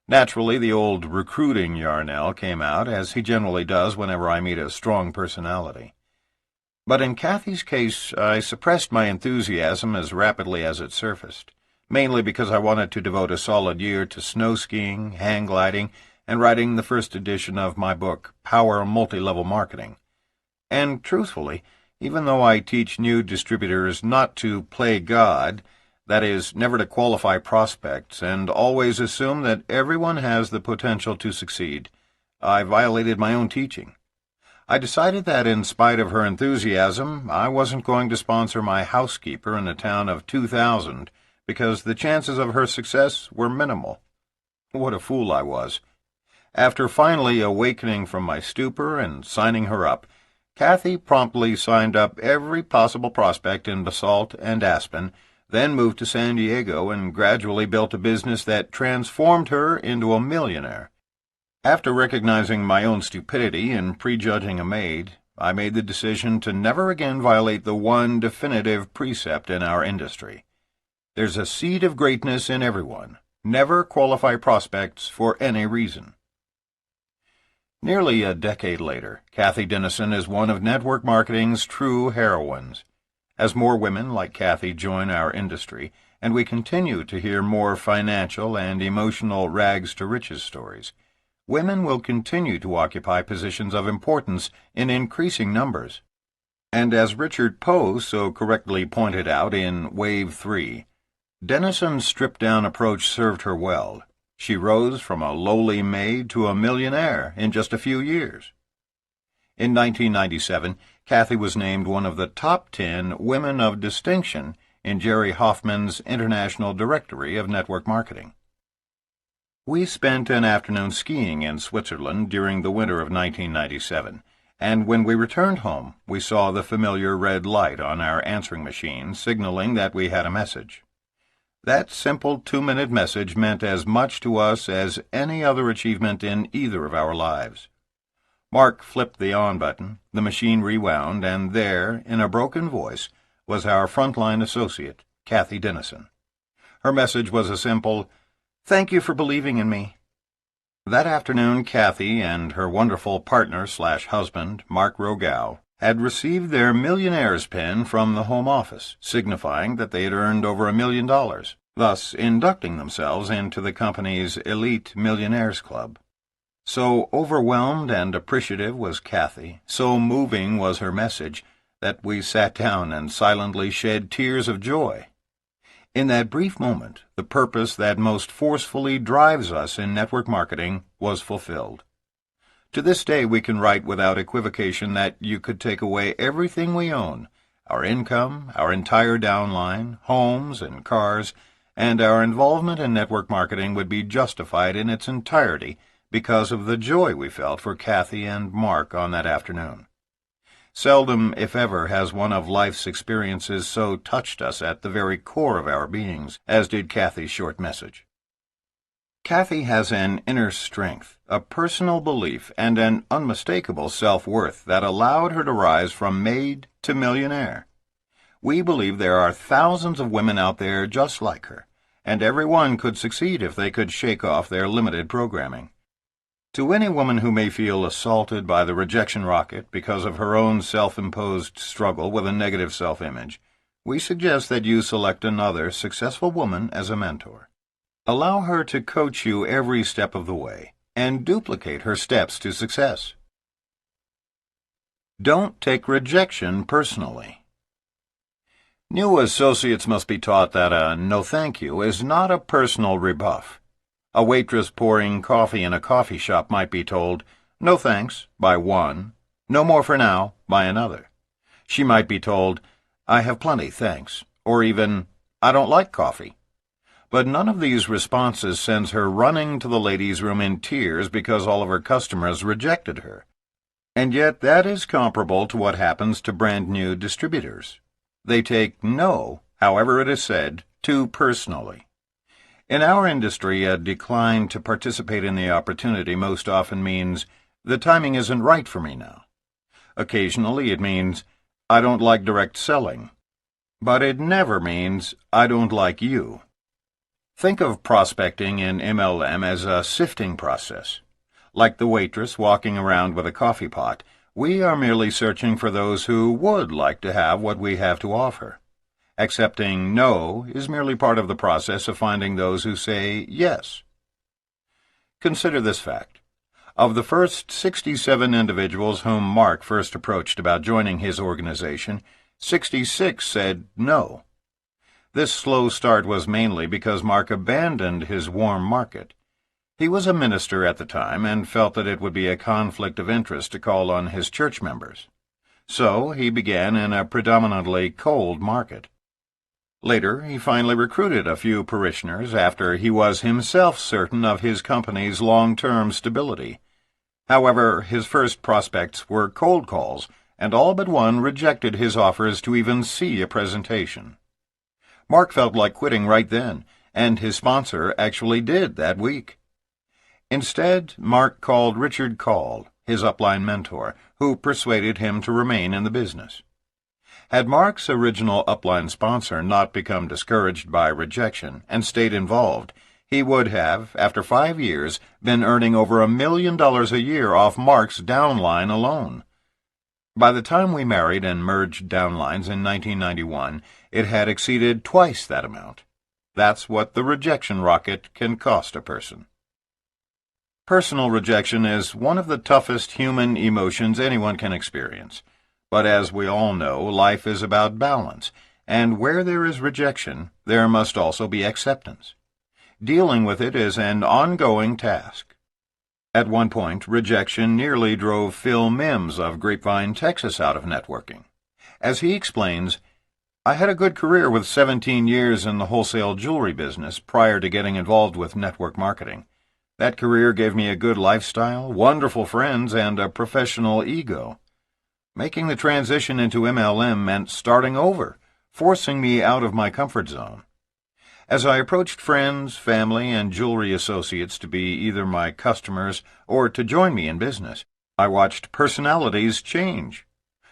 Naturally, the old recruiting Yarnell came out, as he generally does whenever I meet a strong personality. But in Kathy's case, I suppressed my enthusiasm as rapidly as it surfaced, mainly because I wanted to devote a solid year to snow skiing, hang gliding, and writing the first edition of my book, Power Multi-Level Marketing. And truthfully, even though I teach new distributors not to play God, that is, never to qualify prospects, and always assume that everyone has the potential to succeed, I violated my own teaching. I decided that in spite of her enthusiasm, I wasn't going to sponsor my housekeeper in a town of 2,000 because the chances of her success were minimal. What a fool I was. After finally awakening from my stupor and signing her up, Kathy promptly signed up every possible prospect in Basalt and Aspen, then moved to San Diego and gradually built a business that transformed her into a millionaire. After recognizing my own stupidity in prejudging a maid, I made the decision to never again violate the one definitive precept in our industry. There's a seed of greatness in everyone. Never qualify prospects for any reason. Nearly a decade later, Kathy Dennison is one of network marketing's true heroines. As more women like Kathy join our industry, and we continue to hear more financial and emotional rags-to-riches stories, women will continue to occupy positions of importance in increasing numbers. And as Richard Poe so correctly pointed out in Wave 3, Denison's stripped-down approach served her well. She rose from a lowly maid to a millionaire in just a few years. In 1997, Kathy was named one of the top 10 women of distinction in Jerry Hoffman's International Directory of Network Marketing. We spent an afternoon skiing in Switzerland during the winter of 1997, and when we returned home, we saw the familiar red light on our answering machine signaling that we had a message. That simple 2-minute message meant as much to us as any other achievement in either of our lives. Mark flipped the on button, the machine rewound, and there, in a broken voice, was our frontline associate, Kathy Denison. Her message was a simple, "Thank you for believing in me." That afternoon, Kathy and her wonderful partner/husband, Mark Rogow, had received their millionaire's pin from the Home Office, signifying that they had earned over $1 million, thus inducting themselves into the company's elite millionaires club. So overwhelmed and appreciative was Kathy, so moving was her message, that we sat down and silently shed tears of joy. In that brief moment, the purpose that most forcefully drives us in network marketing was fulfilled. To this day, we can write without equivocation that you could take away everything we own, our income, our entire downline, homes and cars, and our involvement in network marketing would be justified in its entirety because of the joy we felt for Kathy and Mark on that afternoon. Seldom, if ever, has one of life's experiences so touched us at the very core of our beings as did Kathy's short message. Kathy has an inner strength, a personal belief, and an unmistakable self-worth that allowed her to rise from maid to millionaire. We believe there are thousands of women out there just like her, and every one could succeed if they could shake off their limited programming. To any woman who may feel assaulted by the rejection rocket because of her own self-imposed struggle with a negative self-image, we suggest that you select another successful woman as a mentor. Allow her to coach you every step of the way, and duplicate her steps to success. Don't take rejection personally. New associates must be taught that a no thank you is not a personal rebuff. A waitress pouring coffee in a coffee shop might be told, "No thanks," by one, "No more for now," by another. She might be told, "I have plenty, thanks," or even, "I don't like coffee." But none of these responses sends her running to the ladies' room in tears because all of her customers rejected her. And yet that is comparable to what happens to brand-new distributors. They take no, however it is said, too personally. In our industry, a decline to participate in the opportunity most often means, "The timing isn't right for me now." Occasionally it means, "I don't like direct selling." But it never means, "I don't like you." Think of prospecting in MLM as a sifting process. Like the waitress walking around with a coffee pot, we are merely searching for those who would like to have what we have to offer. Accepting no is merely part of the process of finding those who say yes. Consider this fact. Of the first 67 individuals whom Mark first approached about joining his organization, 66 said no. This slow start was mainly because Mark abandoned his warm market. He was a minister at the time and felt that it would be a conflict of interest to call on his church members. So he began in a predominantly cold market. Later, he finally recruited a few parishioners after he was himself certain of his company's long-term stability. However, his first prospects were cold calls, and all but one rejected his offers to even see a presentation. Mark felt like quitting right then, and his sponsor actually did that week. Instead, Mark called Richard Call, his upline mentor, who persuaded him to remain in the business. Had Mark's original upline sponsor not become discouraged by rejection and stayed involved, he would have, after 5 years, been earning over $1 million a year off Mark's downline alone. By the time we married and merged downlines in 1991, it had exceeded twice that amount. That's what the rejection rocket can cost a person. Personal rejection is one of the toughest human emotions anyone can experience. But as we all know, life is about balance, and where there is rejection, there must also be acceptance. Dealing with it is an ongoing task. At one point, rejection nearly drove Phil Mims of Grapevine, Texas, out of networking. As he explains, I had a good career with 17 years in the wholesale jewelry business prior to getting involved with network marketing. That career gave me a good lifestyle, wonderful friends, and a professional ego. Making the transition into MLM meant starting over, forcing me out of my comfort zone. As I approached friends, family, and jewelry associates to be either my customers or to join me in business, I watched personalities change.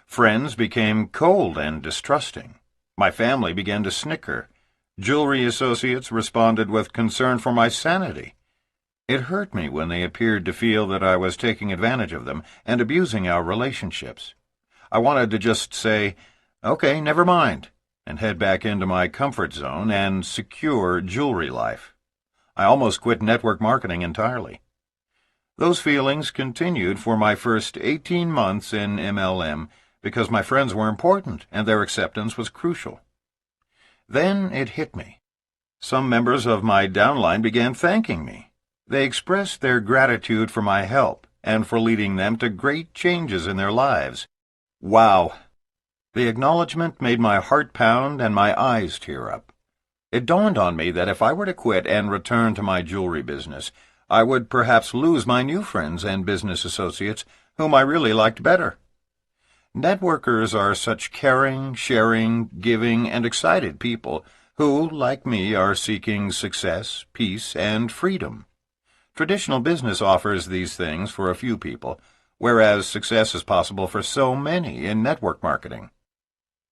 Friends became cold and distrusting. My family began to snicker. Jewelry associates responded with concern for my sanity. It hurt me when they appeared to feel that I was taking advantage of them and abusing our relationships. I wanted to just say, okay, never mind, and head back into my comfort zone and secure jewelry life. I almost quit network marketing entirely. Those feelings continued for my first 18 months in MLM because my friends were important and their acceptance was crucial. Then it hit me. Some members of my downline began thanking me. They expressed their gratitude for my help and for leading them to great changes in their lives. Wow! The acknowledgement made my heart pound and my eyes tear up. It dawned on me that if I were to quit and return to my jewelry business, I would perhaps lose my new friends and business associates whom I really liked better. Networkers are such caring, sharing, giving, and excited people who, like me, are seeking success, peace, and freedom. Traditional business offers these things for a few people, whereas success is possible for so many in network marketing.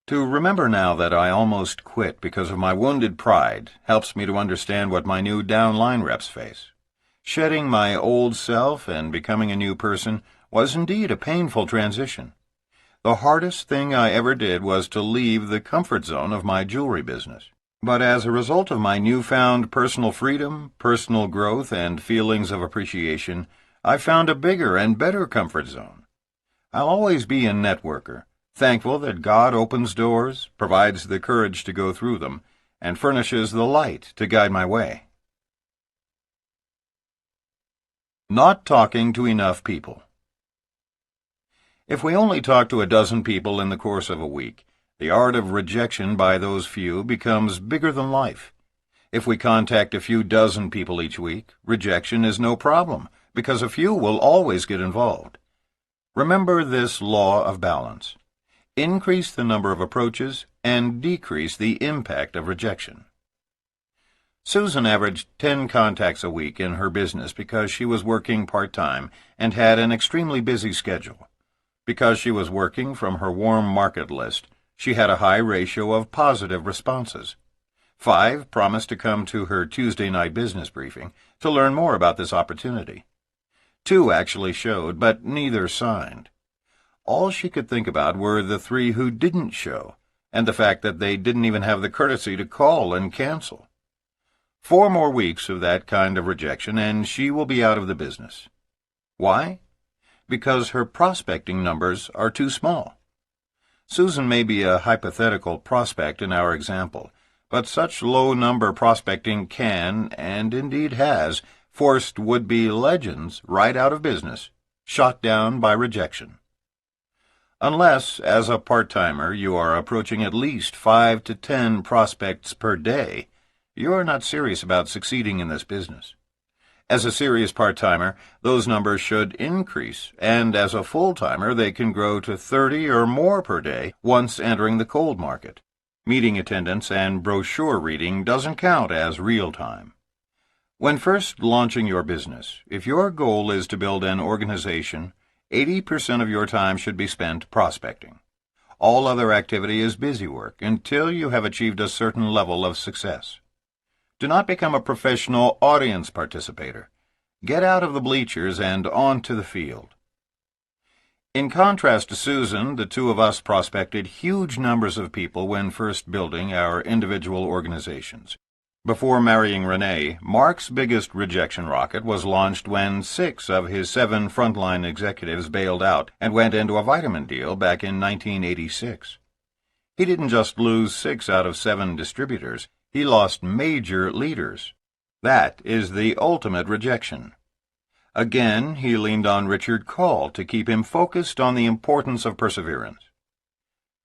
To remember now that I almost quit because of my wounded pride helps me to understand what my new downline reps face. Shedding my old self and becoming a new person was indeed a painful transition. The hardest thing I ever did was to leave the comfort zone of my jewelry business. But as a result of my newfound personal freedom, personal growth, and feelings of appreciation, I found a bigger and better comfort zone. I'll always be a networker, thankful that God opens doors, provides the courage to go through them, and furnishes the light to guide my way. Not talking to enough people. If we only talk to a dozen people in the course of a week, the art of rejection by those few becomes bigger than life. If we contact a few dozen people each week, rejection is no problem, because a few will always get involved. Remember this law of balance. Increase the number of approaches and decrease the impact of rejection. Susan averaged 10 contacts a week in her business because she was working part-time and had an extremely busy schedule. Because she was working from her warm market list, she had a high ratio of positive responses. 5 promised to come to her Tuesday night business briefing to learn more about this opportunity. 2 actually showed, but neither signed. All she could think about were the 3 who didn't show, and the fact that they didn't even have the courtesy to call and cancel. 4 more weeks of that kind of rejection, and she will be out of the business. Why? Because her prospecting numbers are too small. Susan may be a hypothetical prospect in our example, but such low-number prospecting can, and indeed has, forced would-be legends right out of business, shot down by rejection. Unless, as a part-timer, you are approaching at least 5 to 10 prospects per day, you are not serious about succeeding in this business. As a serious part-timer, those numbers should increase, and as a full-timer, they can grow to 30 or more per day once entering the cold market. Meeting attendance and brochure reading doesn't count as real-time. When first launching your business, if your goal is to build an organization, 80% of your time should be spent prospecting. All other activity is busy work until you have achieved a certain level of success. Do not become a professional audience participator. Get out of the bleachers and onto the field. In contrast to Susan, the 2 of us prospected huge numbers of people when first building our individual organizations. Before marrying Renee, Mark's biggest rejection rocket was launched when 6 of his 7 frontline executives bailed out and went into a vitamin deal back in 1986. He didn't just lose 6 out of 7 distributors, he lost major leaders. That is the ultimate rejection. Again, he leaned on Richard Call to keep him focused on the importance of perseverance.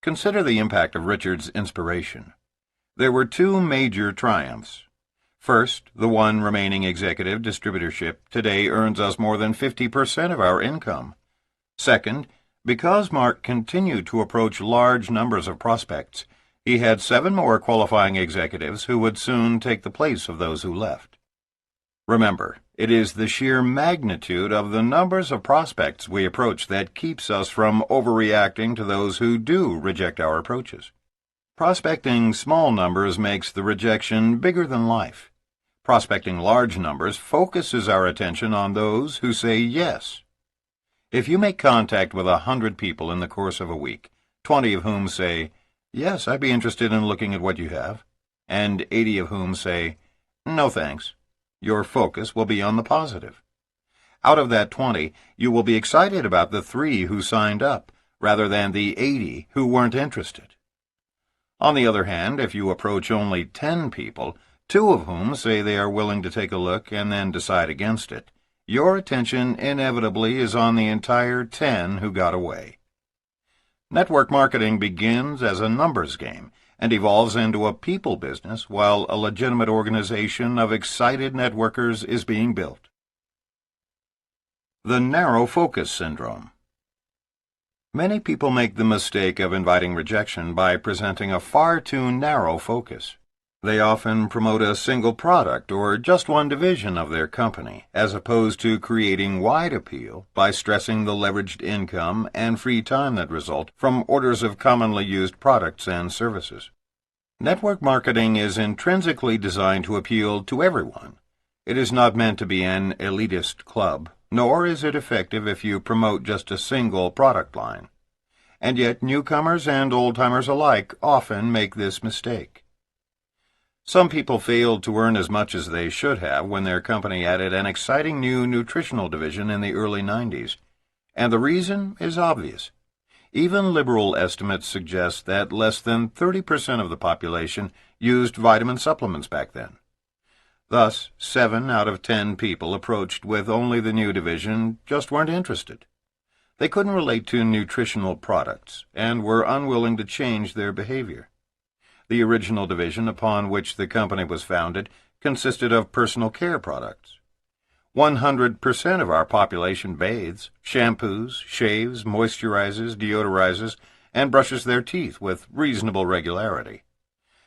Consider the impact of Richard's inspiration. There were 2 major triumphs. First, the one remaining executive distributorship today earns us more than 50% of our income. Second, because Mark continued to approach large numbers of prospects, he had 7 more qualifying executives who would soon take the place of those who left. Remember, it is the sheer magnitude of the numbers of prospects we approach that keeps us from overreacting to those who do reject our approaches. Prospecting small numbers makes the rejection bigger than life. Prospecting large numbers focuses our attention on those who say yes. If you make contact with 100 people in the course of a week, 20 of whom say, "Yes, I'd be interested in looking at what you have," and 80 of whom say, "No thanks," your focus will be on the positive. Out of that 20, you will be excited about the 3 who signed up, rather than the 80 who weren't interested. On the other hand, if you approach only 10 people, 2 of whom say they are willing to take a look and then decide against it, your attention inevitably is on the entire 10 who got away. Network marketing begins as a numbers game and evolves into a people business while a legitimate organization of excited networkers is being built. The narrow focus syndrome. Many people make the mistake of inviting rejection by presenting a far too narrow focus. They often promote a single product or just one division of their company, as opposed to creating wide appeal by stressing the leveraged income and free time that result from orders of commonly used products and services. Network marketing is intrinsically designed to appeal to everyone. It is not meant to be an elitist club, nor is it effective if you promote just a single product line. And yet newcomers and old-timers alike often make this mistake. Some people failed to earn as much as they should have when their company added an exciting new nutritional division in the early 90s, and the reason is obvious. Even liberal estimates suggest that less than 30% of the population used vitamin supplements back then. Thus, 7 out of 10 people approached with only the new division just weren't interested. They couldn't relate to nutritional products and were unwilling to change their behavior. The original division upon which the company was founded consisted of personal care products. 100% of our population bathes, shampoos, shaves, moisturizes, deodorizes, and brushes their teeth with reasonable regularity.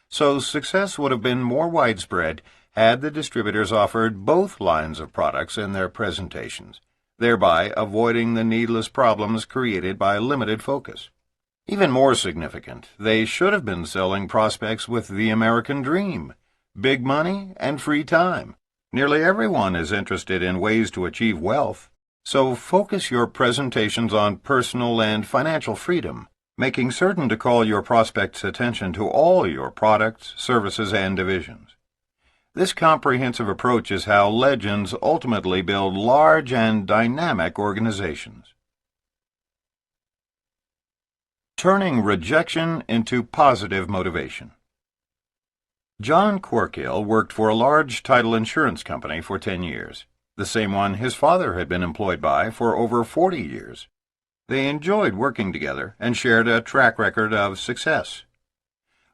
So success would have been more widespread had the distributors offered both lines of products in their presentations, thereby avoiding the needless problems created by limited focus. Even more significant, they should have been selling prospects with the American dream, big money and free time. Nearly everyone is interested in ways to achieve wealth, so focus your presentations on personal and financial freedom, making certain to call your prospects' attention to all your products, services, and divisions. This comprehensive approach is how legends ultimately build large and dynamic organizations. Turning rejection into positive motivation. John Corkill worked for a large title insurance company for 10 years, the same one his father had been employed by for over 40 years. They enjoyed working together and shared a track record of success.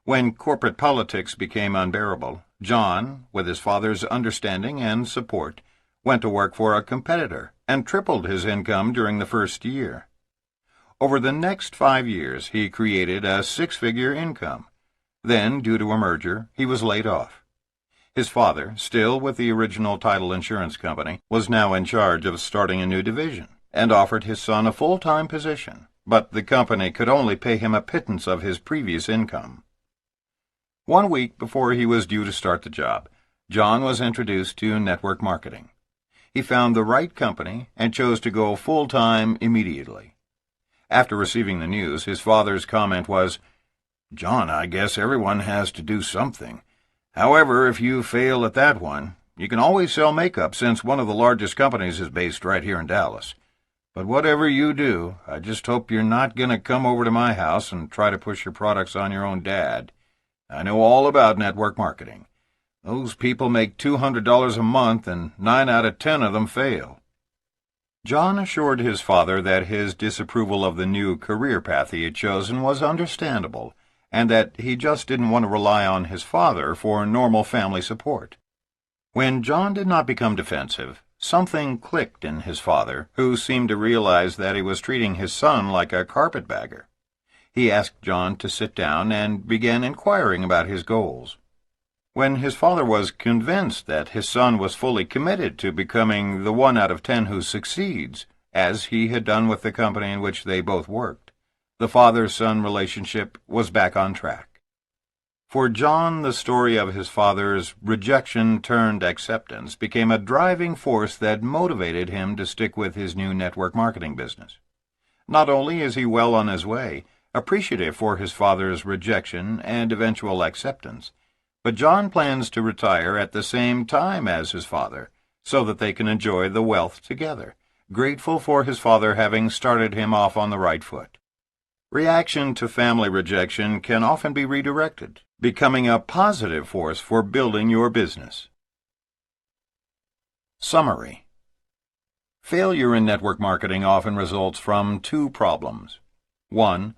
When corporate politics became unbearable, John, with his father's understanding and support, went to work for a competitor and tripled his income during the first year. Over the next 5 years, he created a 6-figure income. Then, due to a merger, he was laid off. His father, still with the original title insurance company, was now in charge of starting a new division and offered his son a full-time position, but the company could only pay him a pittance of his previous income. 1 week before he was due to start the job, John was introduced to network marketing. He found the right company and chose to go full-time immediately. After receiving the news, his father's comment was, "John, I guess everyone has to do something. However, if you fail at that one, you can always sell makeup since one of the largest companies is based right here in Dallas. But whatever you do, I just hope you're not going to come over to my house and try to push your products on your own dad. I know all about network marketing. Those people make $200 a month, and 9 out of 10 of them fail. John assured his father that his disapproval of the new career path he had chosen was understandable, and that he just didn't want to rely on his father for normal family support. When John did not become defensive, something clicked in his father, who seemed to realize that he was treating his son like a carpetbagger. He asked John to sit down and began inquiring about his goals. When his father was convinced that his son was fully committed to becoming the 1 out of 10 who succeeds, as he had done with the company in which they both worked, the father-son relationship was back on track. For John, the story of his father's rejection-turned-acceptance became a driving force that motivated him to stick with his new network marketing business. Not only is he well on his way, appreciative for his father's rejection and eventual acceptance, but John plans to retire at the same time as his father, so that they can enjoy the wealth together, grateful for his father having started him off on the right foot. Reaction to family rejection can often be redirected, becoming a positive force for building your business. Summary. Failure in network marketing often results from 2 problems. 1.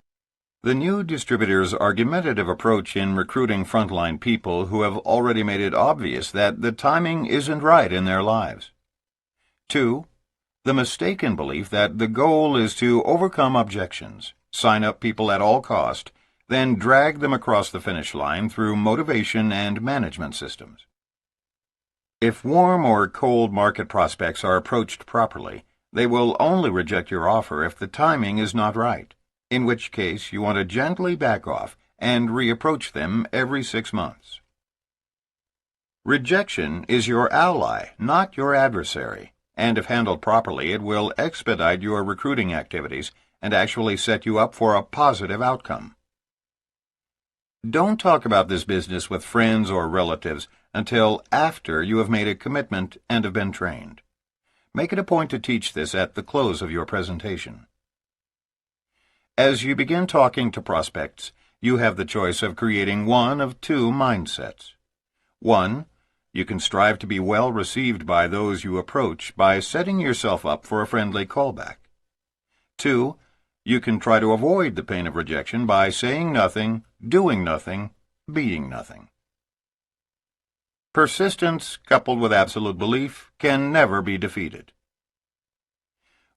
The new distributor's argumentative approach in recruiting frontline people who have already made it obvious that the timing isn't right in their lives. 2. The mistaken belief that the goal is to overcome objections, sign up people at all cost, then drag them across the finish line through motivation and management systems. If warm or cold market prospects are approached properly, they will only reject your offer if the timing is not right, in which case you want to gently back off and reapproach them every 6 months. Rejection is your ally, not your adversary, and if handled properly, it will expedite your recruiting activities and actually set you up for a positive outcome. Don't talk about this business with friends or relatives until after you have made a commitment and have been trained. Make it a point to teach this at the close of your presentation. As you begin talking to prospects, you have the choice of creating one of 2 mindsets. 1. You can strive to be well received by those you approach by setting yourself up for a friendly callback. 2. You can try to avoid the pain of rejection by saying nothing, doing nothing, being nothing. Persistence, coupled with absolute belief, can never be defeated.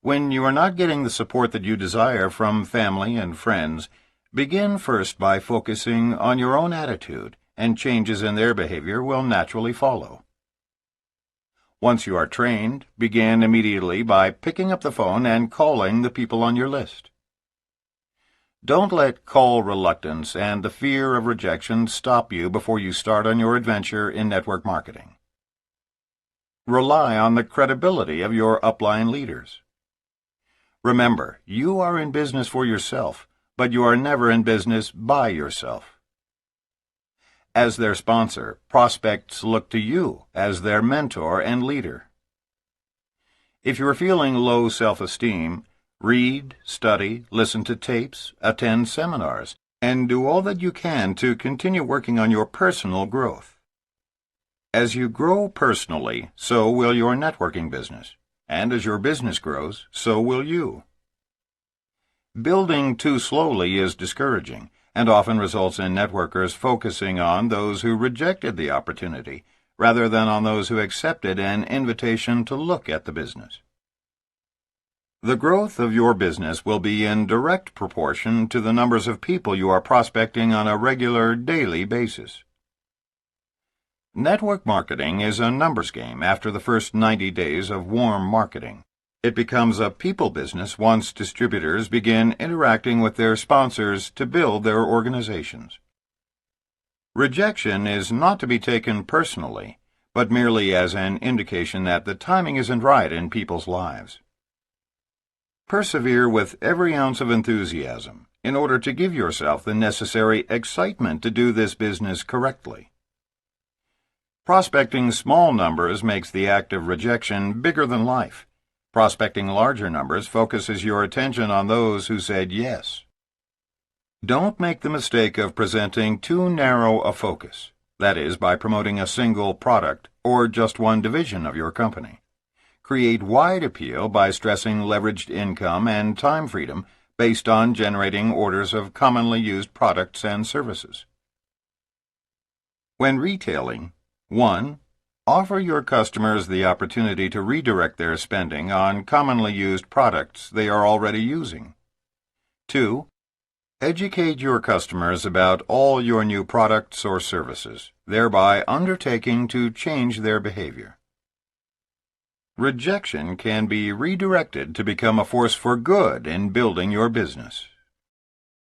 When you are not getting the support that you desire from family and friends, begin first by focusing on your own attitude, and changes in their behavior will naturally follow. Once you are trained, begin immediately by picking up the phone and calling the people on your list. Don't let call reluctance and the fear of rejection stop you before you start on your adventure in network marketing. Rely on the credibility of your upline leaders. Remember, you are in business for yourself, but you are never in business by yourself. As their sponsor, prospects look to you as their mentor and leader. If you are feeling low self-esteem, read, study, listen to tapes, attend seminars, and do all that you can to continue working on your personal growth. As you grow personally, so will your networking business, and as your business grows, so will you. Building too slowly is discouraging, and often results in networkers focusing on those who rejected the opportunity, rather than on those who accepted an invitation to look at the business. The growth of your business will be in direct proportion to the numbers of people you are prospecting on a regular, daily basis. Network marketing is a numbers game after the first 90 days of warm marketing. It becomes a people business once distributors begin interacting with their sponsors to build their organizations. Rejection is not to be taken personally, but merely as an indication that the timing isn't right in people's lives. Persevere with every ounce of enthusiasm in order to give yourself the necessary excitement to do this business correctly. Prospecting small numbers makes the act of rejection bigger than life. Prospecting larger numbers focuses your attention on those who said yes. Don't make the mistake of presenting too narrow a focus, that is, by promoting a single product or just one division of your company. Create wide appeal by stressing leveraged income and time freedom based on generating orders of commonly used products and services. When retailing, 1. Offer your customers the opportunity to redirect their spending on commonly used products they are already using. 2. Educate your customers about all your new products or services, thereby undertaking to change their behavior. Rejection can be redirected to become a force for good in building your business.